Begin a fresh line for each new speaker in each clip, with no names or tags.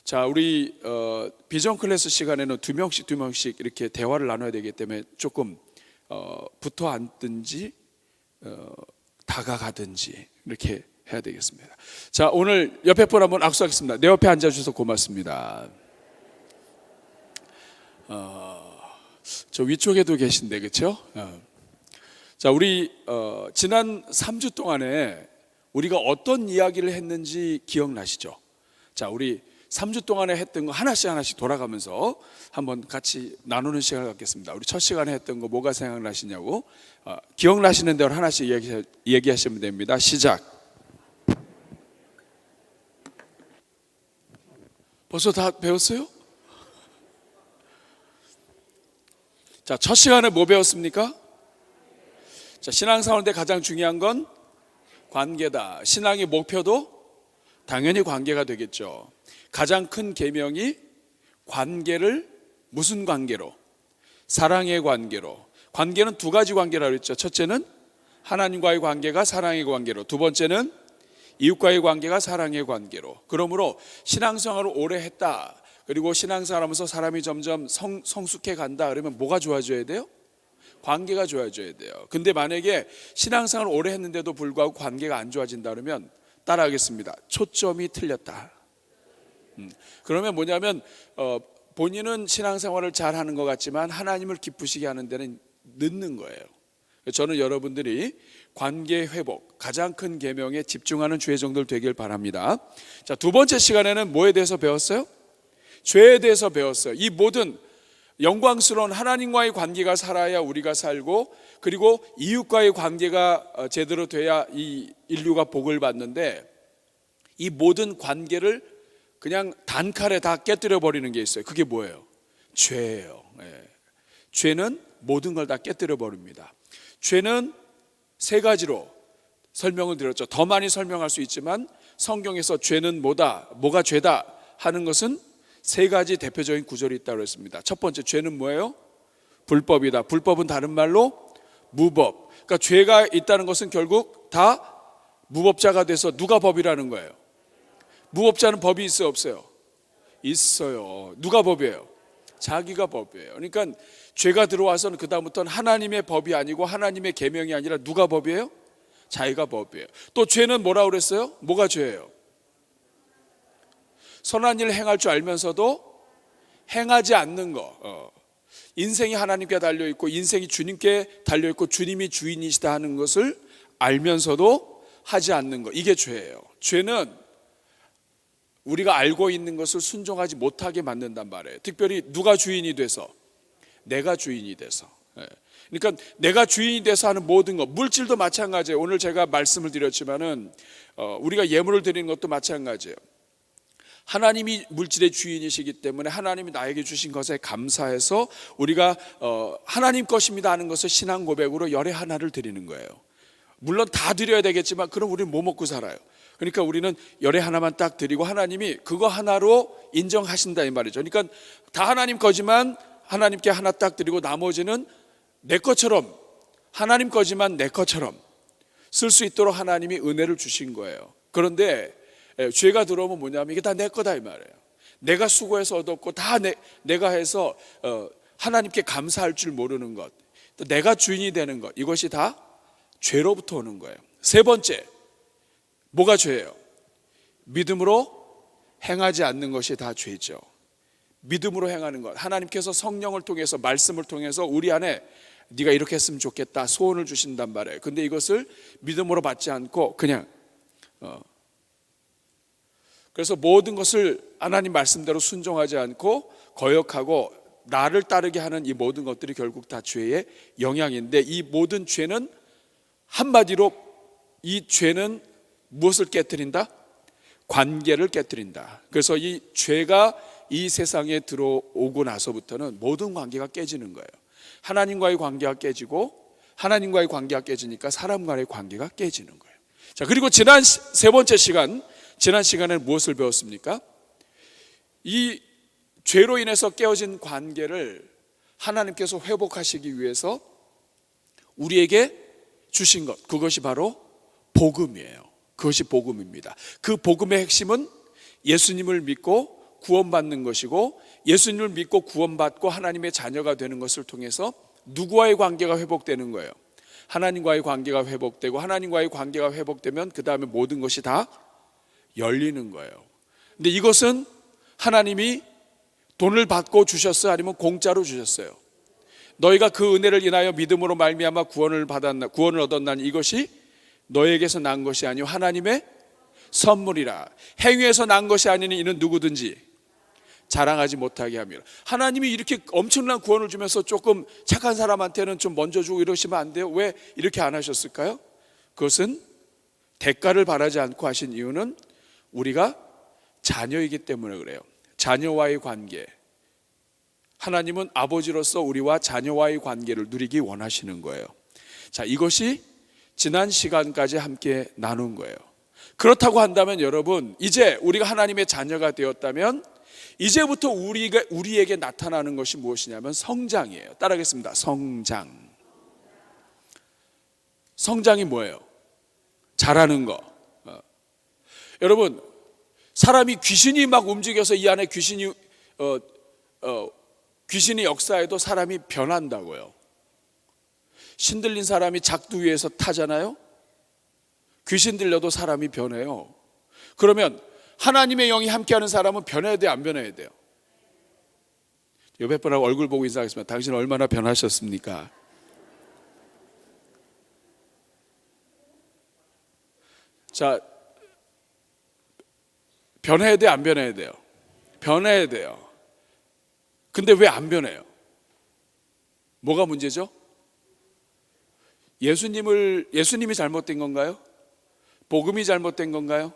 자, 우리 비전 클래스 시간에는 두 명씩 이렇게 대화를 나눠야 되기 때문에 조금 붙어 앉든지 다가가든지 이렇게 해야 되겠습니다. 자, 오늘 옆에 분 한번 악수하겠습니다. 내 옆에 앉아주셔서 고맙습니다. 저 위쪽에도 계신데, 그렇죠? 자, 우리 지난 3주 동안에 우리가 어떤 이야기를 했는지 기억나시죠? 자, 우리 3주 동안에 했던 거 하나씩 돌아가면서 한번 같이 나누는 시간을 갖겠습니다. 우리 첫 시간에 했던 거 뭐가 생각나시냐고 기억나시는 대로 하나씩 얘기하시면 됩니다. 시작. 벌써 다 배웠어요? 자, 첫 시간에 뭐 배웠습니까? 자, 신앙생활인데 가장 중요한 건 관계다. 신앙의 목표도 당연히 관계가 되겠죠. 가장 큰 계명이 관계를 무슨 관계로? 사랑의 관계로. 관계는 두 가지 관계라고 했죠. 첫째는 하나님과의 관계가 사랑의 관계로, 두 번째는 이웃과의 관계가 사랑의 관계로. 그러므로 신앙생활을 오래 했다, 그리고 신앙생활하면서 사람이 점점 성숙해 간다, 그러면 뭐가 좋아져야 돼요? 관계가 좋아져야 돼요. 근데 만약에 신앙생활을 오래 했는데도 불구하고 관계가 안 좋아진다 그러면 따라하겠습니다. 초점이 틀렸다. 그러면 뭐냐면 본인은 신앙생활을 잘하는 것 같지만 하나님을 기쁘시게 하는 데는 늦는 거예요. 저는 여러분들이 관계 회복, 가장 큰 계명에 집중하는 주의 종들 되길 바랍니다. 자, 두 번째 시간에는 뭐에 대해서 배웠어요? 죄에 대해서 배웠어요. 이 모든 영광스러운 하나님과의 관계가 살아야 우리가 살고, 그리고 이웃과의 관계가 제대로 돼야 이 인류가 복을 받는데, 이 모든 관계를 그냥 단칼에 다 깨뜨려 버리는 게 있어요. 그게 뭐예요? 죄예요. 죄는 모든 걸 다 깨뜨려 버립니다. 죄는 세 가지로 설명을 드렸죠. 더 많이 설명할 수 있지만 성경에서 죄는 뭐가 죄다 하는 것은 세 가지 대표적인 구절이 있다고 했습니다. 첫 번째, 죄는 뭐예요? 불법이다. 불법은 다른 말로 무법. 그러니까 죄가 있다는 것은 결국 다 무법자가 돼서 누가 법이라는 거예요? 무법자는 법이 있어요, 없어요? 있어요. 누가 법이에요? 자기가 법이에요. 그러니까 죄가 들어와서는 그 다음부터는 하나님의 법이 아니고 하나님의 계명이 아니라 누가 법이에요? 자기가 법이에요. 또 죄는 뭐라고 그랬어요? 뭐가 죄예요? 선한 일을 행할 줄 알면서도 행하지 않는 거. 인생이 하나님께 달려있고 인생이 주님께 달려있고 주님이 주인이시다 하는 것을 알면서도 하지 않는 거, 이게 죄예요. 죄는 우리가 알고 있는 것을 순종하지 못하게 만든단 말이에요. 특별히 누가 주인이 돼서? 내가 주인이 돼서. 그러니까 내가 주인이 돼서 하는 모든 것, 물질도 마찬가지예요. 오늘 제가 말씀을 드렸지만은 우리가 예물을 드리는 것도 마찬가지예요. 하나님이 물질의 주인이시기 때문에 하나님이 나에게 주신 것에 감사해서 우리가 하나님 것입니다 하는 것을 신앙 고백으로 열의 하나를 드리는 거예요. 물론 다 드려야 되겠지만 그럼 우리는 뭐 먹고 살아요? 그러니까 우리는 열의 하나만 딱 드리고 하나님이 그거 하나로 인정하신다 이 말이죠. 그러니까 다 하나님 거지만 하나님께 하나 딱 드리고 나머지는 내 것처럼, 하나님 거지만 내 것처럼 쓸 수 있도록 하나님이 은혜를 주신 거예요. 그런데 죄가 들어오면 뭐냐면 이게 다 내 거다 이 말이에요. 내가 수고해서 얻었고 다 내가 해서 하나님께 감사할 줄 모르는 것, 또 내가 주인이 되는 것, 이것이 다 죄로부터 오는 거예요. 세 번째, 뭐가 죄예요? 믿음으로 행하지 않는 것이 다 죄죠. 믿음으로 행하는 것, 하나님께서 성령을 통해서, 말씀을 통해서 우리 안에 네가 이렇게 했으면 좋겠다 소원을 주신단 말이에요. 근데 이것을 믿음으로 받지 않고 그냥 그래서 모든 것을 하나님 말씀대로 순종하지 않고 거역하고 나를 따르게 하는 이 모든 것들이 결국 다 죄의 영향인데, 이 모든 죄는 한마디로 이 죄는 무엇을 깨뜨린다? 관계를 깨뜨린다. 그래서 이 죄가 이 세상에 들어오고 나서부터는 모든 관계가 깨지는 거예요. 하나님과의 관계가 깨지고, 하나님과의 관계가 깨지니까 사람과의 관계가 깨지는 거예요. 자, 그리고 지난 세 번째 시간, 지난 시간에 무엇을 배웠습니까? 이 죄로 인해서 깨어진 관계를 하나님께서 회복하시기 위해서 우리에게 주신 것, 그것이 바로 복음이에요. 그것이 복음입니다. 그 복음의 핵심은 예수님을 믿고 구원받는 것이고, 예수님을 믿고 구원받고 하나님의 자녀가 되는 것을 통해서 누구와의 관계가 회복되는 거예요? 하나님과의 관계가 회복되고, 하나님과의 관계가 회복되면 그 다음에 모든 것이 다 열리는 거예요. 근데 이것은 하나님이 돈을 받고 주셨어요? 아니면 공짜로 주셨어요? 너희가 그 은혜를 인하여 믿음으로 말미암아 구원을 얻었나니 이것이 너에게서 난 것이 아니요 하나님의 선물이라. 행위에서 난 것이 아니니 이는 누구든지 자랑하지 못하게 합니다. 하나님이 이렇게 엄청난 구원을 주면서 조금 착한 사람한테는 좀 먼저 주고 이러시면 안 돼요? 왜 이렇게 안 하셨을까요? 그것은 대가를 바라지 않고 하신 이유는 우리가 자녀이기 때문에 그래요. 자녀와의 관계. 하나님은 아버지로서 우리와 자녀와의 관계를 누리기 원하시는 거예요. 자, 이것이 지난 시간까지 함께 나눈 거예요. 그렇다고 한다면 여러분, 이제 우리가 하나님의 자녀가 되었다면 이제부터 우리에게 나타나는 것이 무엇이냐면 성장이에요. 따라하겠습니다. 성장. 성장이 뭐예요? 잘하는 거. 여러분, 사람이 귀신이 막 움직여서 이 안에 귀신이 역사해도 사람이 변한다고요. 신들린 사람이 작두 위에서 타잖아요. 귀신 들려도 사람이 변해요. 그러면 하나님의 영이 함께하는 사람은 변해야 돼요, 안 변해야 돼요? 옆에 분하고 얼굴 보고 인사하겠습니다. 당신 얼마나 변하셨습니까? 자, 변해야 돼요, 안 변해야 돼요? 변해야 돼요. 근데 왜 안 변해요? 뭐가 문제죠? 예수님이 잘못된 건가요? 복음이 잘못된 건가요?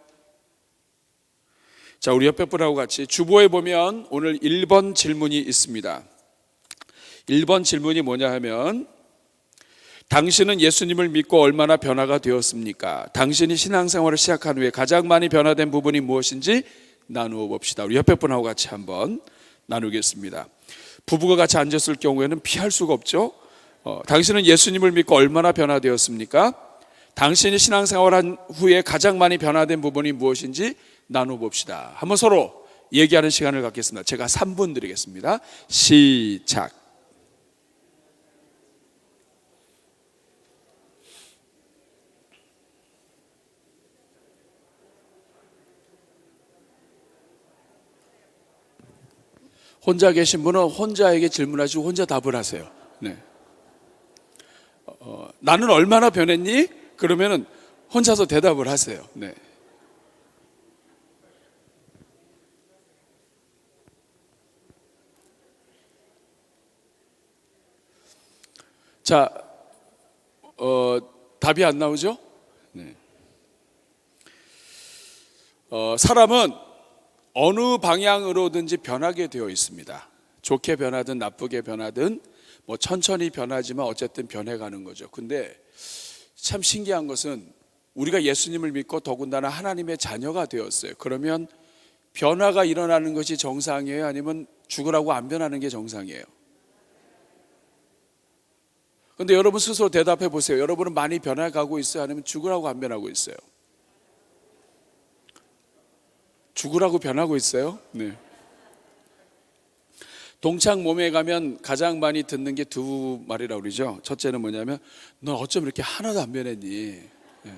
자, 우리 옆에 분하고 같이 주보에 보면 오늘 1번 질문이 있습니다. 1번 질문이 뭐냐 하면, 당신은 예수님을 믿고 얼마나 변화가 되었습니까? 당신이 신앙생활을 시작한 후에 가장 많이 변화된 부분이 무엇인지 나누어 봅시다. 우리 옆에 분하고 같이 한번 나누겠습니다. 부부가 같이 앉았을 경우에는 피할 수가 없죠. 당신은 예수님을 믿고 얼마나 변화되었습니까? 당신이 신앙생활한 후에 가장 많이 변화된 부분이 무엇인지 나누어 봅시다. 한번 서로 얘기하는 시간을 갖겠습니다. 제가 3분 드리겠습니다. 시작. 혼자 계신 분은 혼자에게 질문하시고 혼자 답을 하세요. 네. 나는 얼마나 변했니? 그러면은 혼자서 대답을 하세요. 네. 자, 답이 안 나오죠? 네. 사람은 어느 방향으로든지 변하게 되어 있습니다. 좋게 변하든 나쁘게 변하든 뭐 천천히 변하지만 어쨌든 변해가는 거죠. 근데 참 신기한 것은 우리가 예수님을 믿고 더군다나 하나님의 자녀가 되었어요. 그러면 변화가 일어나는 것이 정상이에요? 아니면 죽으라고 안 변하는 게 정상이에요? 근데 여러분 스스로 대답해 보세요. 여러분은 많이 변해가고 있어요? 아니면 죽으라고 안 변하고 있어요? 죽으라고 변하고 있어요? 네. 동창 몸에 가면 가장 많이 듣는 게 두 말이라고 그러죠. 첫째는 뭐냐면, 넌 어쩜 이렇게 하나도 안 변했니? 네.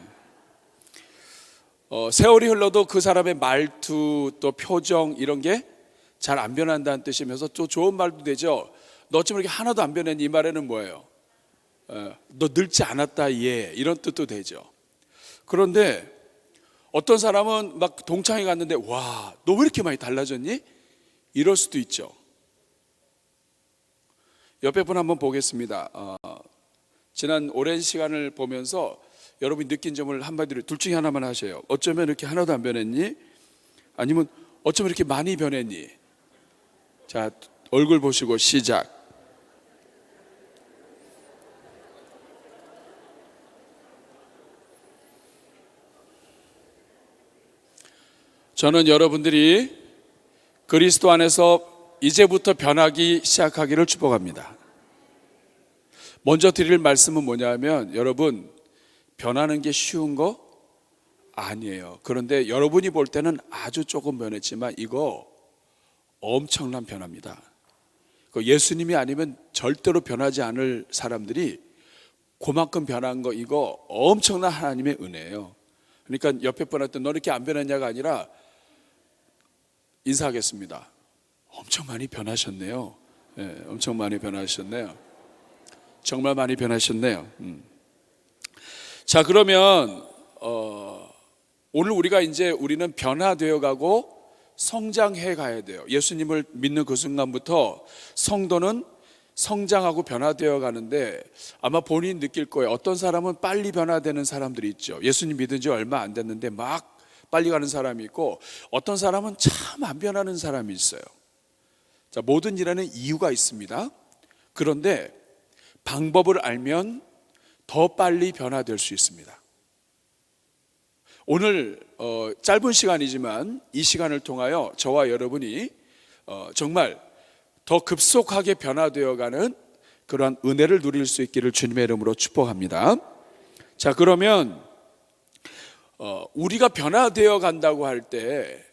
세월이 흘러도 그 사람의 말투 또 표정 이런 게 잘 안 변한다는 뜻이면서 또 좋은 말도 되죠. 너 어쩜 이렇게 하나도 안 변했니? 이 말에는 뭐예요? 너 늙지 않았다, 얘, 이런 뜻도 되죠. 그런데 어떤 사람은 막 동창회 갔는데, 와, 너 왜 이렇게 많이 달라졌니? 이럴 수도 있죠. 옆에 분 한번 보겠습니다. 지난 오랜 시간을 보면서 여러분이 느낀 점을 한마디로 둘 중에 하나만 하세요. 어쩌면 이렇게 하나도 안 변했니? 아니면 어쩌면 이렇게 많이 변했니? 자, 얼굴 보시고 시작. 저는 여러분들이 그리스도 안에서 이제부터 변하기 시작하기를 축복합니다. 먼저 드릴 말씀은 뭐냐면, 여러분, 변하는 게 쉬운 거 아니에요. 그런데 여러분이 볼 때는 아주 조금 변했지만 이거 엄청난 변화입니다. 예수님이 아니면 절대로 변하지 않을 사람들이 그만큼 변한 거, 이거 엄청난 하나님의 은혜예요. 그러니까 옆에 분한테 너 이렇게 안 변했냐가 아니라 인사하겠습니다. 엄청 많이 변하셨네요. 네, 엄청 많이 변하셨네요. 정말 많이 변하셨네요. 자, 그러면 오늘 우리는 변화되어 가고 성장해 가야 돼요. 예수님을 믿는 그 순간부터 성도는 성장하고 변화되어 가는데 아마 본인이 느낄 거예요. 어떤 사람은 빨리 변화되는 사람들이 있죠. 예수님 믿은 지 얼마 안 됐는데 막 빨리 가는 사람이 있고, 어떤 사람은 참 안 변하는 사람이 있어요. 자, 모든 일에는 이유가 있습니다. 그런데 방법을 알면 더 빨리 변화될 수 있습니다. 오늘 짧은 시간이지만 이 시간을 통하여 저와 여러분이 정말 더 급속하게 변화되어가는 그러한 은혜를 누릴 수 있기를 주님의 이름으로 축복합니다. 자, 그러면 우리가 변화되어 간다고 할 때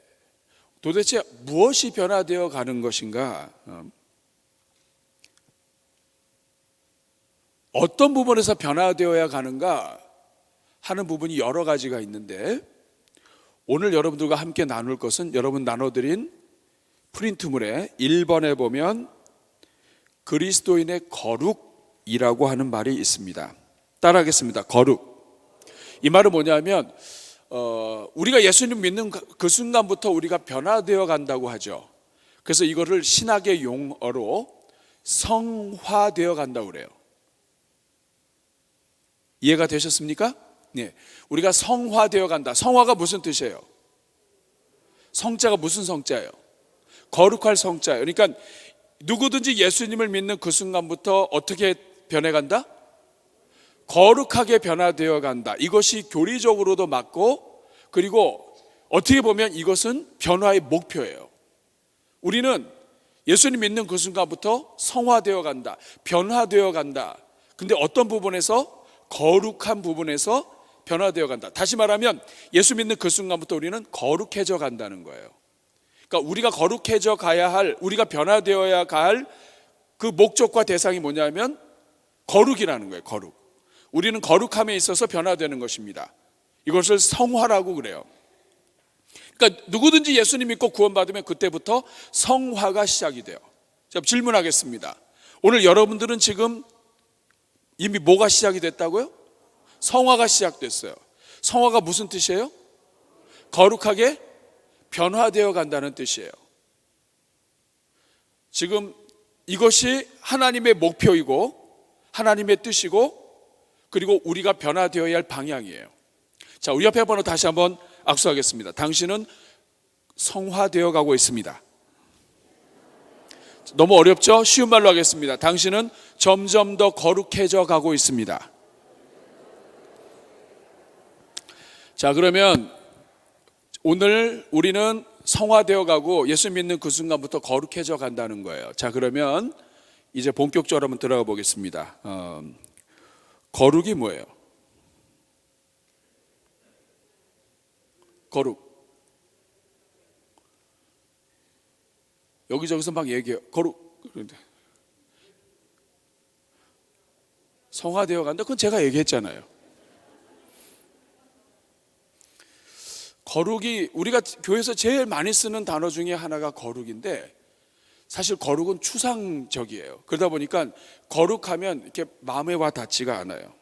도대체 무엇이 변화되어 가는 것인가? 어떤 부분에서 변화되어야 가는가 하는 부분이 여러 가지가 있는데, 오늘 여러분들과 함께 나눌 것은 여러분 나눠드린 프린트물에 1번에 보면 그리스도인의 거룩이라고 하는 말이 있습니다. 따라하겠습니다. 거룩. 이 말은 뭐냐면 우리가 예수님 믿는 그 순간부터 우리가 변화되어 간다고 하죠. 그래서 이거를 신학의 용어로 성화되어 간다고 그래요. 이해가 되셨습니까? 네, 우리가 성화되어 간다. 성화가 무슨 뜻이에요? 성자가 무슨 성자예요? 거룩할 성자예요. 그러니까 누구든지 예수님을 믿는 그 순간부터 어떻게 변해간다? 거룩하게 변화되어 간다. 이것이 교리적으로도 맞고, 그리고 어떻게 보면 이것은 변화의 목표예요. 우리는 예수님 믿는 그 순간부터 성화되어 간다, 변화되어 간다. 근데 어떤 부분에서? 거룩한 부분에서 변화되어 간다. 다시 말하면 예수 믿는 그 순간부터 우리는 거룩해져 간다는 거예요. 그러니까 우리가 거룩해져 가야 할, 우리가 변화되어야 할 그 목적과 대상이 뭐냐면 거룩이라는 거예요. 거룩. 우리는 거룩함에 있어서 변화되는 것입니다. 이것을 성화라고 그래요. 그러니까 누구든지 예수님 믿고 구원받으면 그때부터 성화가 시작이 돼요. 제가 질문하겠습니다. 오늘 여러분들은 지금 이미 뭐가 시작이 됐다고요? 성화가 시작됐어요. 성화가 무슨 뜻이에요? 거룩하게 변화되어 간다는 뜻이에요. 지금 이것이 하나님의 목표이고 하나님의 뜻이고, 그리고 우리가 변화되어야 할 방향이에요. 자, 우리 옆에 번호 다시 한번 악수하겠습니다. 당신은 성화되어 가고 있습니다. 너무 어렵죠? 쉬운 말로 하겠습니다. 당신은 점점 더 거룩해져 가고 있습니다. 자, 그러면 오늘 우리는 성화되어 가고 예수 믿는 그 순간부터 거룩해져 간다는 거예요. 자, 그러면 이제 본격적으로 한번 들어가 보겠습니다. 거룩이 뭐예요? 거룩. 여기저기서 막 얘기해요. 거룩. 성화되어 간다. 그건 제가 얘기했잖아요. 거룩이, 우리가 교회에서 제일 많이 쓰는 단어 중에 하나가 거룩인데, 사실 거룩은 추상적이에요. 그러다 보니까 거룩하면 이렇게 마음에 와 닿지가 않아요.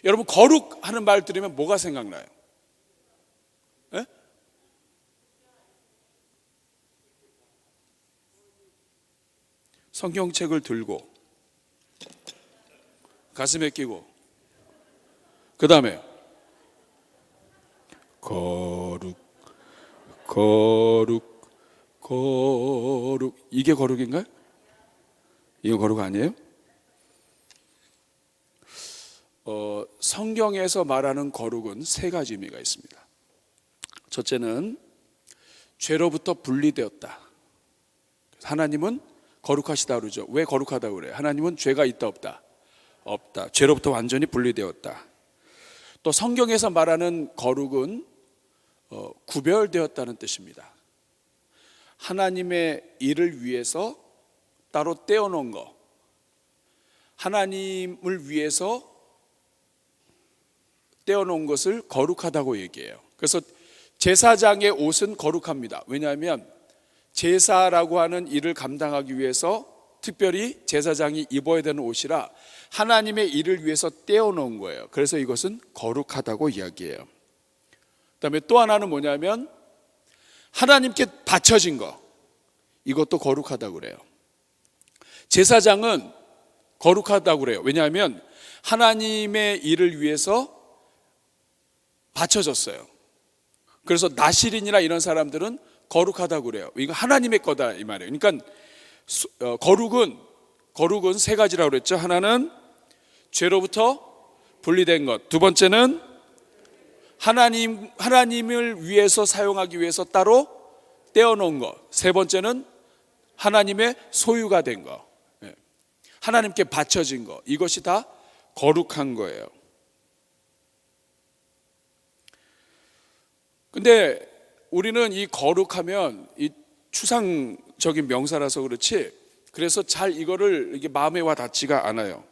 여러분, 거룩하는 말 들으면 뭐가 생각나요? 에? 성경책을 들고 가슴에 끼고, 그 다음에 거룩, 거룩, 거룩. 이게 거룩인가요? 이거 거룩 아니에요? 성경에서 말하는 거룩은 세 가지 의미가 있습니다. 첫째는 죄로부터 분리되었다. 하나님은 거룩하시다 그러죠. 왜 거룩하다고 그래요? 하나님은 죄가 있다 없다? 없다. 죄로부터 완전히 분리되었다. 또 성경에서 말하는 거룩은 구별되었다는 뜻입니다. 하나님의 일을 위해서 따로 떼어놓은 거, 하나님을 위해서 떼어놓은 것을 거룩하다고 얘기해요. 그래서 제사장의 옷은 거룩합니다. 왜냐하면 제사라고 하는 일을 감당하기 위해서 특별히 제사장이 입어야 되는 옷이라 하나님의 일을 위해서 떼어놓은 거예요. 그래서 이것은 거룩하다고 이야기해요. 그다음에 또 하나는 뭐냐면 하나님께 바쳐진 거, 이것도 거룩하다고 그래요. 제사장은 거룩하다고 그래요. 왜냐하면 하나님의 일을 위해서 바쳐졌어요. 그래서 나실인이나 이런 사람들은 거룩하다고 그래요. 이거 하나님의 거다 이 말이에요. 그러니까 거룩은 세 가지라고 그랬죠. 하나는 죄로부터 분리된 것, 두 번째는 하나님을 위해서 사용하기 위해서 따로 떼어놓은 것, 세 번째는 하나님의 소유가 된 것, 하나님께 바쳐진 것, 이것이 다 거룩한 거예요. 근데 우리는 이 거룩하면 이 추상적인 명사라서 그렇지, 그래서 잘 이거를 이게 마음에 와 닿지가 않아요.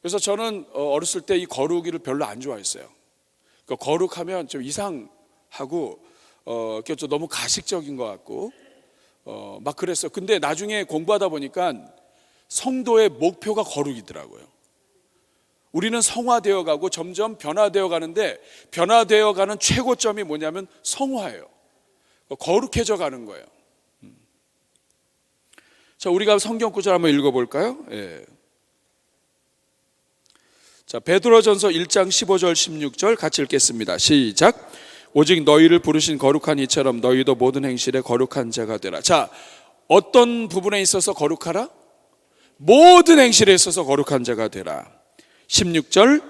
그래서 저는 어렸을 때 이 거룩이를 별로 안 좋아했어요. 그러니까 거룩하면 좀 이상하고 좀 너무 가식적인 것 같고 막 그랬어요. 근데 나중에 공부하다 보니까 성도의 목표가 거룩이더라고요. 우리는 성화되어 가고 점점 변화되어 가는데 변화되어 가는 최고점이 뭐냐면 성화예요. 거룩해져 가는 거예요. 자, 우리가 성경 구절 한번 읽어볼까요? 예. 자, 베드로전서 1장 15절 16절 같이 읽겠습니다. 시작. 오직 너희를 부르신 거룩한 이처럼 너희도 모든 행실에 거룩한 자가 되라. 자, 어떤 부분에 있어서 거룩하라? 모든 행실에 있어서 거룩한 자가 되라. 16절.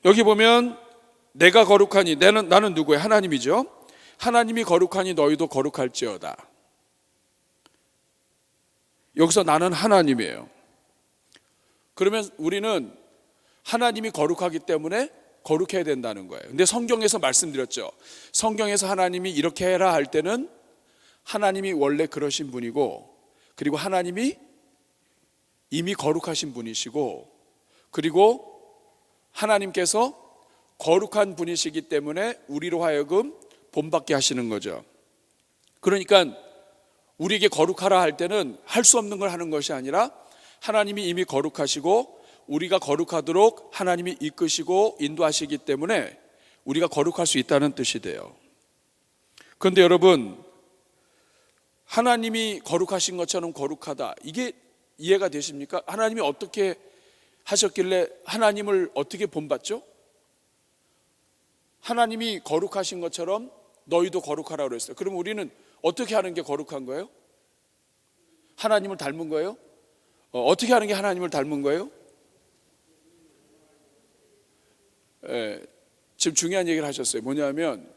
여기 보면 내가 거룩하니, 나는 누구예요? 하나님이죠. 하나님이 거룩하니 너희도 거룩할지어다. 여기서 나는 하나님이에요. 그러면 우리는 하나님이 거룩하기 때문에 거룩해야 된다는 거예요. 근데 성경에서 말씀드렸죠. 성경에서 하나님이 이렇게 해라 할 때는 하나님이 원래 그러신 분이고, 그리고 하나님이 이미 거룩하신 분이시고, 그리고 하나님께서 거룩한 분이시기 때문에 우리로 하여금 본받게 하시는 거죠. 그러니까 우리에게 거룩하라 할 때는 할 수 없는 걸 하는 것이 아니라 하나님이 이미 거룩하시고 우리가 거룩하도록 하나님이 이끄시고 인도하시기 때문에 우리가 거룩할 수 있다는 뜻이 돼요. 그런데 여러분, 하나님이 거룩하신 것처럼 거룩하다, 이게 이해가 되십니까? 하나님이 어떻게 하셨길래 하나님을 어떻게 본받죠? 하나님이 거룩하신 것처럼 너희도 거룩하라고 그랬어요. 그럼 우리는 어떻게 하는 게 거룩한 거예요? 하나님을 닮은 거예요? 어떻게 하는 게 하나님을 닮은 거예요? 지금 중요한 얘기를 하셨어요. 뭐냐면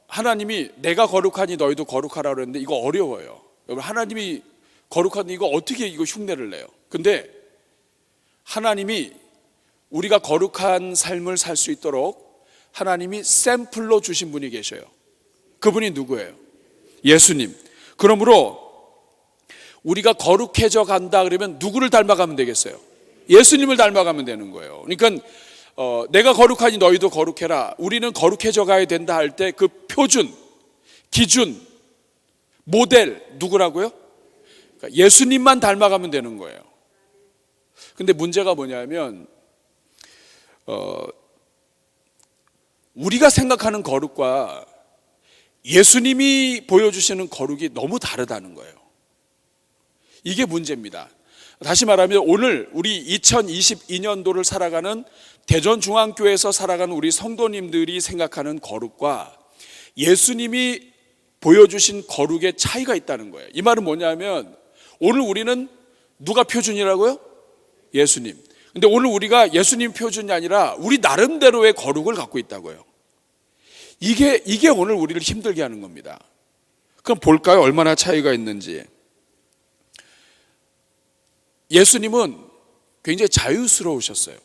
하나님이 내가 거룩하니 너희도 거룩하라 그랬는데 이거 어려워요. 여러분, 하나님이 거룩하니 이거 어떻게 이거 흉내를 내요? 근데 하나님이 우리가 거룩한 삶을 살 수 있도록 하나님이 샘플로 주신 분이 계셔요. 그분이 누구예요? 예수님. 그러므로 우리가 거룩해져 간다 그러면 누구를 닮아가면 되겠어요? 예수님을 닮아가면 되는 거예요. 그러니까 내가 거룩하니 너희도 거룩해라. 우리는 거룩해져 가야 된다 할 때 그 표준, 기준, 모델 누구라고요? 그러니까 예수님만 닮아가면 되는 거예요. 근데 문제가 뭐냐면 우리가 생각하는 거룩과 예수님이 보여주시는 거룩이 너무 다르다는 거예요. 이게 문제입니다. 다시 말하면 오늘 우리 2022년도를 살아가는 대전중앙교회에서 살아가는 우리 성도님들이 생각하는 거룩과 예수님이 보여주신 거룩의 차이가 있다는 거예요. 이 말은 뭐냐면 오늘 우리는 누가 표준이라고요? 예수님. 근데 오늘 우리가 예수님 표준이 아니라 우리 나름대로의 거룩을 갖고 있다고요. 이게 오늘 우리를 힘들게 하는 겁니다. 그럼 볼까요? 얼마나 차이가 있는지. 예수님은 굉장히 자유스러우셨어요.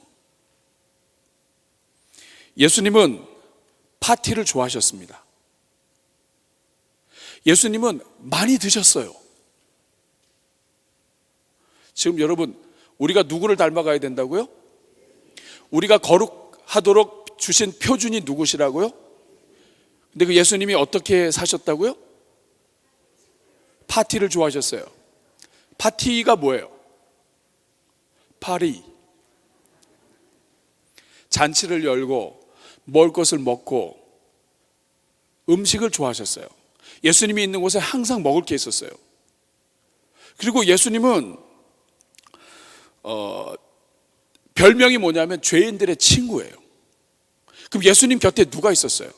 예수님은 파티를 좋아하셨습니다. 예수님은 많이 드셨어요. 지금 여러분, 우리가 누구를 닮아가야 된다고요? 우리가 거룩하도록 주신 표준이 누구시라고요? 근데 그 예수님이 어떻게 사셨다고요? 파티를 좋아하셨어요. 파티가 뭐예요? 파리. 잔치를 열고 먹을 것을 먹고 음식을 좋아하셨어요. 예수님이 있는 곳에 항상 먹을 게 있었어요. 그리고 예수님은 별명이 뭐냐면 죄인들의 친구예요. 그럼 예수님 곁에 누가 있었어요?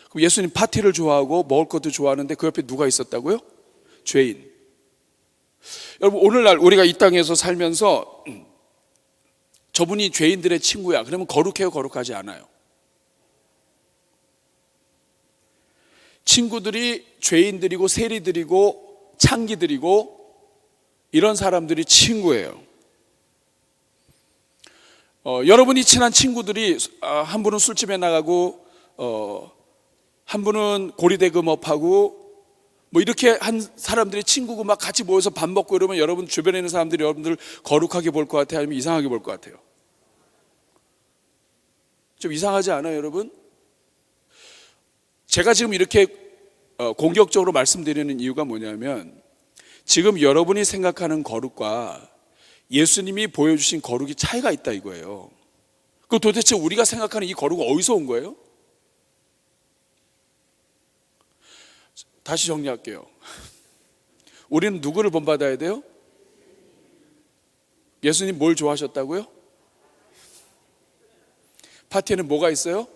그럼 예수님 파티를 좋아하고 먹을 것도 좋아하는데 그 옆에 누가 있었다고요? 죄인. 여러분, 오늘날 우리가 이 땅에서 살면서 저분이 죄인들의 친구야. 그러면 거룩해요, 거룩하지 않아요? 친구들이 죄인들이고 세리들이고 창기들이고 이런 사람들이 친구예요. 여러분이 친한 친구들이 한 분은 술집에 나가고 한 분은 고리대금업하고 뭐 이렇게 한 사람들이 친구고 막 같이 모여서 밥 먹고 이러면 여러분 주변에 있는 사람들이 여러분들 거룩하게 볼 것 같아요? 아니면 이상하게 볼 것 같아요? 좀 이상하지 않아요, 여러분? 제가 지금 이렇게 공격적으로 말씀드리는 이유가 뭐냐면 지금 여러분이 생각하는 거룩과 예수님이 보여주신 거룩이 차이가 있다 이거예요. 그럼 도대체 우리가 생각하는 이 거룩은 어디서 온 거예요? 다시 정리할게요. 우리는 누구를 본받아야 돼요? 예수님 뭘 좋아하셨다고요? 파티에는 뭐가 있어요?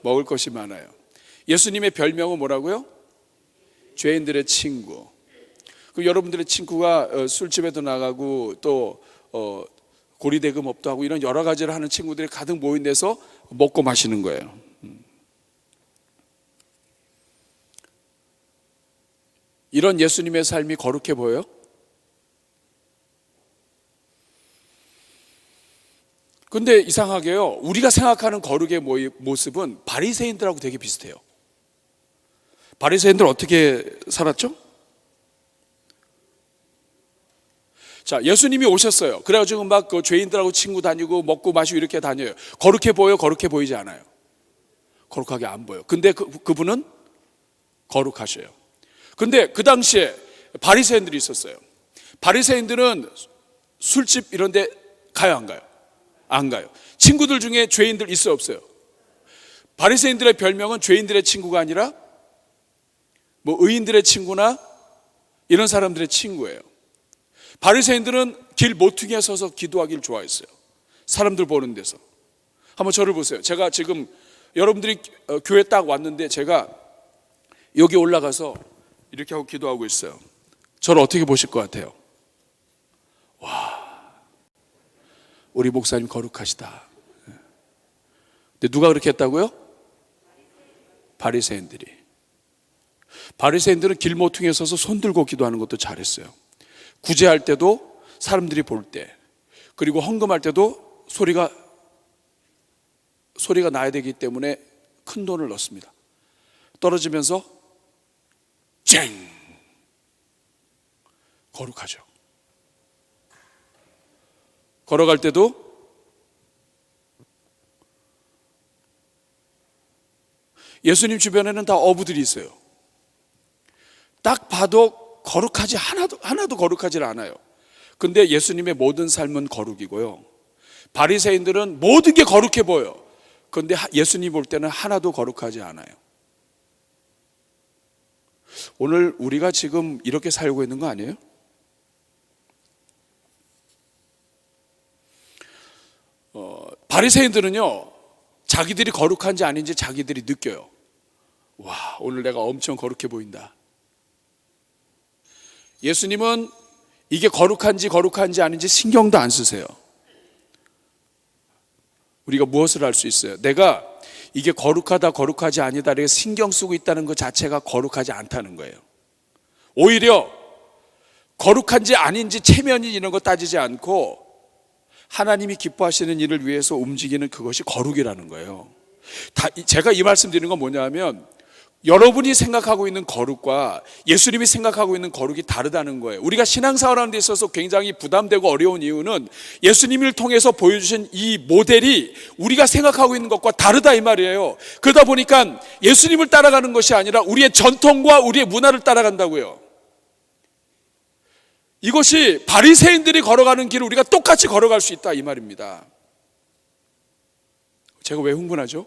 먹을 것이 많아요. 예수님의 별명은 뭐라고요? 죄인들의 친구. 그 여러분들의 친구가 술집에도 나가고 또 고리대금업도 하고 이런 여러 가지를 하는 친구들이 가득 모인 데서 먹고 마시는 거예요. 이런 예수님의 삶이 거룩해 보여요? 근데 이상하게요, 우리가 생각하는 거룩의 모습은 바리새인들하고 되게 비슷해요. 바리새인들 어떻게 살았죠? 자, 예수님이 오셨어요. 그래가지고 막 그 죄인들하고 친구 다니고 먹고 마시고 이렇게 다녀요. 거룩해 보여요? 거룩해 보이지 않아요? 거룩하게 안 보여요. 근데 그분은 거룩하셔요. 근데 그 당시에 바리새인들이 있었어요. 바리새인들은 술집 이런 데 가요, 안 가요? 안 가요. 친구들 중에 죄인들 있어요, 없어요? 바리새인들의 별명은 죄인들의 친구가 아니라 뭐 의인들의 친구나 이런 사람들의 친구예요. 바리새인들은 길 모퉁이에 서서 기도하기를 좋아했어요. 사람들 보는 데서. 한번 저를 보세요. 제가 지금 여러분들이 교회 딱 왔는데 제가 여기 올라가서 이렇게 하고 기도하고 있어요. 저를 어떻게 보실 것 같아요? 와, 우리 목사님 거룩하시다. 근데 누가 그렇게 했다고요? 바리새인들이. 바리새인들은 길 모퉁이에 서서 손 들고 기도하는 것도 잘했어요. 구제할 때도 사람들이 볼 때, 그리고 헌금할 때도 소리가 나야 되기 때문에 큰 돈을 넣습니다. 떨어지면서 쨍! 거룩하죠. 걸어갈 때도 예수님 주변에는 다 어부들이 있어요. 딱 봐도 거룩하지 하나도 거룩하지 않아요. 근데 예수님의 모든 삶은 거룩이고요. 바리새인들은 모든 게 거룩해 보여요. 근데 예수님 볼 때는 하나도 거룩하지 않아요. 오늘 우리가 지금 이렇게 살고 있는 거 아니에요? 바리새인들은요, 자기들이 거룩한지 아닌지 자기들이 느껴요. 와, 오늘 내가 엄청 거룩해 보인다. 예수님은 이게 거룩한지 아닌지 신경도 안 쓰세요. 우리가 무엇을 할 수 있어요? 내가 이게 거룩하다 거룩하지 아니다 이렇게 신경 쓰고 있다는 것 자체가 거룩하지 않다는 거예요. 오히려 거룩한지 아닌지 체면이 이런 거 따지지 않고 하나님이 기뻐하시는 일을 위해서 움직이는 그것이 거룩이라는 거예요. 제가 이 말씀 드리는 건 뭐냐면 여러분이 생각하고 있는 거룩과 예수님이 생각하고 있는 거룩이 다르다는 거예요. 우리가 신앙생활하는 데 있어서 굉장히 부담되고 어려운 이유는 예수님을 통해서 보여주신 이 모델이 우리가 생각하고 있는 것과 다르다 이 말이에요. 그러다 보니까 예수님을 따라가는 것이 아니라 우리의 전통과 우리의 문화를 따라간다고요. 이것이 바리새인들이 걸어가는 길을 우리가 똑같이 걸어갈 수 있다 이 말입니다. 제가 왜 흥분하죠?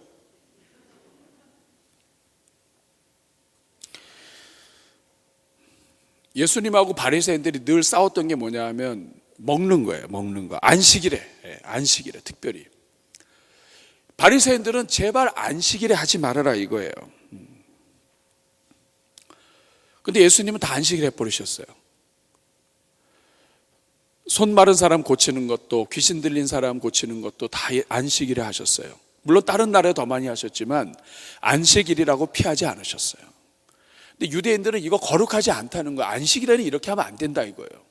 예수님하고 바리새인들이 늘 싸웠던 게 뭐냐 하면 먹는 거예요. 먹는 거. 안식일에. 안식일에 특별히. 바리새인들은 제발 안식일에 하지 말아라 이거예요. 근데 예수님은 다 안식일에 해버리셨어요. 손 마른 사람 고치는 것도 귀신 들린 사람 고치는 것도 다 안식일에 하셨어요. 물론 다른 날에 더 많이 하셨지만 안식일이라고 피하지 않으셨어요. 근데 유대인들은 이거 거룩하지 않다는 거예요. 안식일에는 이렇게 하면 안 된다 이거예요.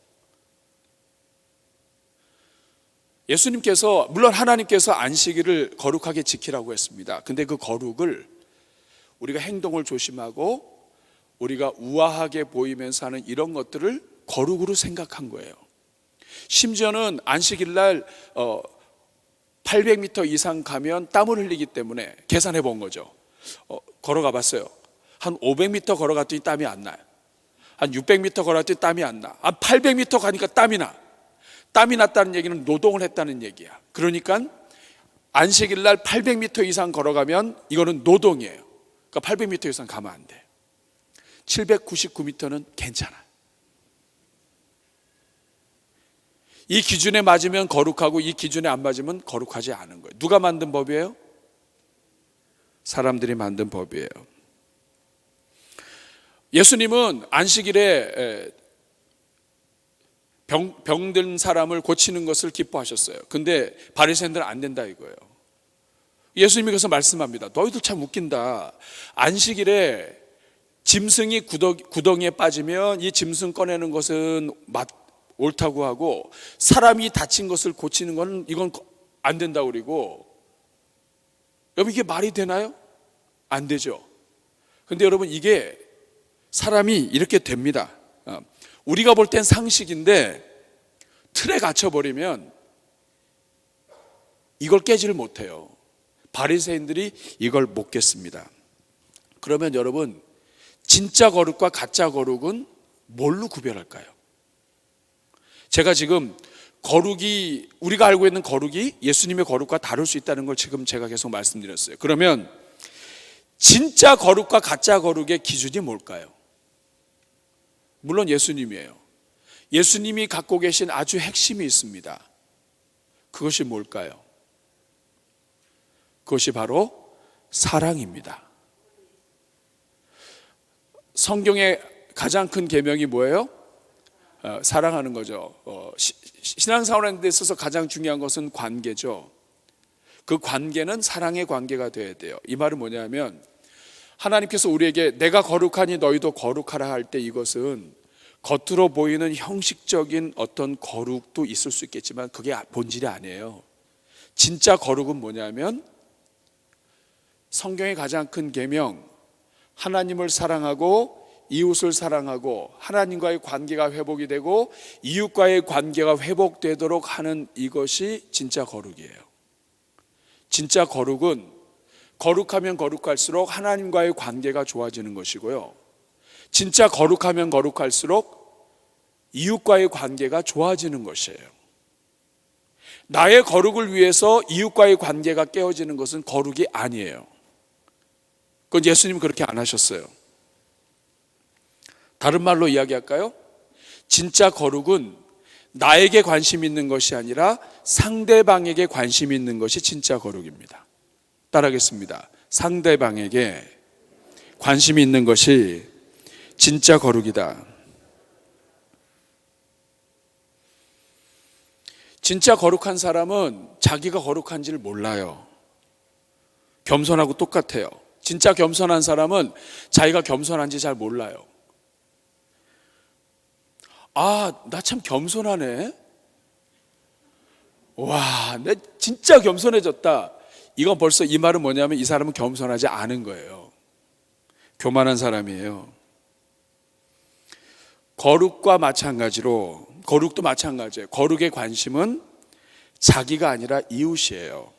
예수님께서 물론 하나님께서 안식일을 거룩하게 지키라고 했습니다. 근데 그 거룩을 우리가 행동을 조심하고 우리가 우아하게 보이면서 하는 이런 것들을 거룩으로 생각한 거예요. 심지어는 안식일 날 800m 이상 가면 땀을 흘리기 때문에 계산해 본 거죠. 걸어가 봤어요. 한 500m 걸어갔더니 땀이 안 나요. 한 600m 걸어갔더니 땀이 안 나. 한 800m 가니까 땀이 나. 땀이 났다는 얘기는 노동을 했다는 얘기야. 그러니까 안식일 날 800m 이상 걸어가면 이거는 노동이에요. 그러니까 800m 이상 가면 안 돼. 799m는 괜찮아. 이 기준에 맞으면 거룩하고 이 기준에 안 맞으면 거룩하지 않은 거예요. 누가 만든 법이에요? 사람들이 만든 법이에요. 예수님은 안식일에 병든 사람을 고치는 것을 기뻐하셨어요. 근데 바리새인들은 안 된다 이거예요. 예수님이 그래서 말씀합니다. 너희들 참 웃긴다. 안식일에 짐승이 구덩이에 빠지면 이 짐승 꺼내는 것은 옳다고 하고 사람이 다친 것을 고치는 건 이건 안 된다고 그러고, 여러분 이게 말이 되나요? 안 되죠. 근데 여러분 이게 사람이 이렇게 됩니다. 우리가 볼 땐 상식인데 틀에 갇혀버리면 이걸 깨지를 못해요. 바리새인들이 이걸 못 깼습니다. 그러면 여러분 진짜 거룩과 가짜 거룩은 뭘로 구별할까요? 제가 지금 거룩이 우리가 알고 있는 거룩이 예수님의 거룩과 다를 수 있다는 걸 지금 제가 계속 말씀드렸어요. 그러면 진짜 거룩과 가짜 거룩의 기준이 뭘까요? 물론 예수님이에요. 예수님이 갖고 계신 아주 핵심이 있습니다. 그것이 뭘까요? 그것이 바로 사랑입니다. 성경의 가장 큰 계명이 뭐예요? 사랑하는 거죠. 신앙생활하는 데 있어서 가장 중요한 것은 관계죠. 그 관계는 사랑의 관계가 되어야 돼요. 이 말은 뭐냐면 하나님께서 우리에게 내가 거룩하니 너희도 거룩하라 할 때 이것은 겉으로 보이는 형식적인 어떤 거룩도 있을 수 있겠지만 그게 본질이 아니에요. 진짜 거룩은 뭐냐면 성경의 가장 큰 계명, 하나님을 사랑하고 이웃을 사랑하고 하나님과의 관계가 회복이 되고 이웃과의 관계가 회복되도록 하는 이것이 진짜 거룩이에요. 진짜 거룩은 거룩하면 거룩할수록 하나님과의 관계가 좋아지는 것이고요. 진짜 거룩하면 거룩할수록 이웃과의 관계가 좋아지는 것이에요. 나의 거룩을 위해서 이웃과의 관계가 깨어지는 것은 거룩이 아니에요. 그건 예수님은 그렇게 안 하셨어요. 다른 말로 이야기할까요? 진짜 거룩은 나에게 관심 있는 것이 아니라 상대방에게 관심 있는 것이 진짜 거룩입니다. 따라하겠습니다. 상대방에게 관심이 있는 것이 진짜 거룩이다. 진짜 거룩한 사람은 자기가 거룩한지를 몰라요. 겸손하고 똑같아요. 진짜 겸손한 사람은 자기가 겸손한지 잘 몰라요. 아, 나 참 겸손하네. 와, 내 진짜 겸손해졌다. 이건 벌써 이 말은 뭐냐면 이 사람은 겸손하지 않은 거예요. 교만한 사람이에요. 거룩과 마찬가지로, 거룩도 마찬가지예요. 거룩의 관심은 자기가 아니라 이웃이에요.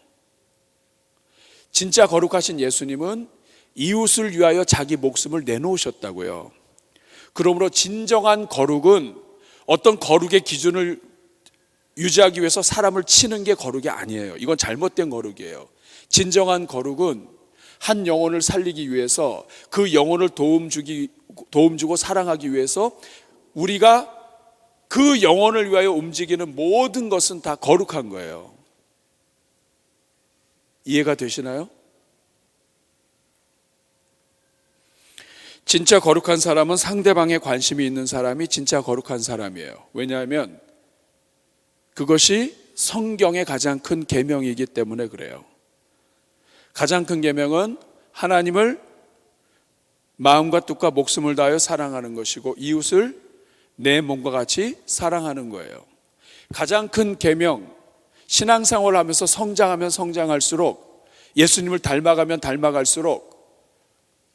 진짜 거룩하신 예수님은 이웃을 위하여 자기 목숨을 내놓으셨다고요. 그러므로 진정한 거룩은 어떤 거룩의 기준을 유지하기 위해서 사람을 치는 게 거룩이 아니에요. 이건 잘못된 거룩이에요. 진정한 거룩은 한 영혼을 살리기 위해서 그 영혼을 도움 주고 사랑하기 위해서 우리가 그 영혼을 위하여 움직이는 모든 것은 다 거룩한 거예요. 이해가 되시나요? 진짜 거룩한 사람은 상대방에 관심이 있는 사람이 진짜 거룩한 사람이에요. 왜냐하면 그것이 성경의 가장 큰 계명이기 때문에 그래요. 가장 큰 계명은 하나님을 마음과 뜻과 목숨을 다하여 사랑하는 것이고 이웃을 내 몸과 같이 사랑하는 거예요. 가장 큰 계명, 신앙생활을 하면서 성장하면 성장할수록, 예수님을 닮아가면 닮아갈수록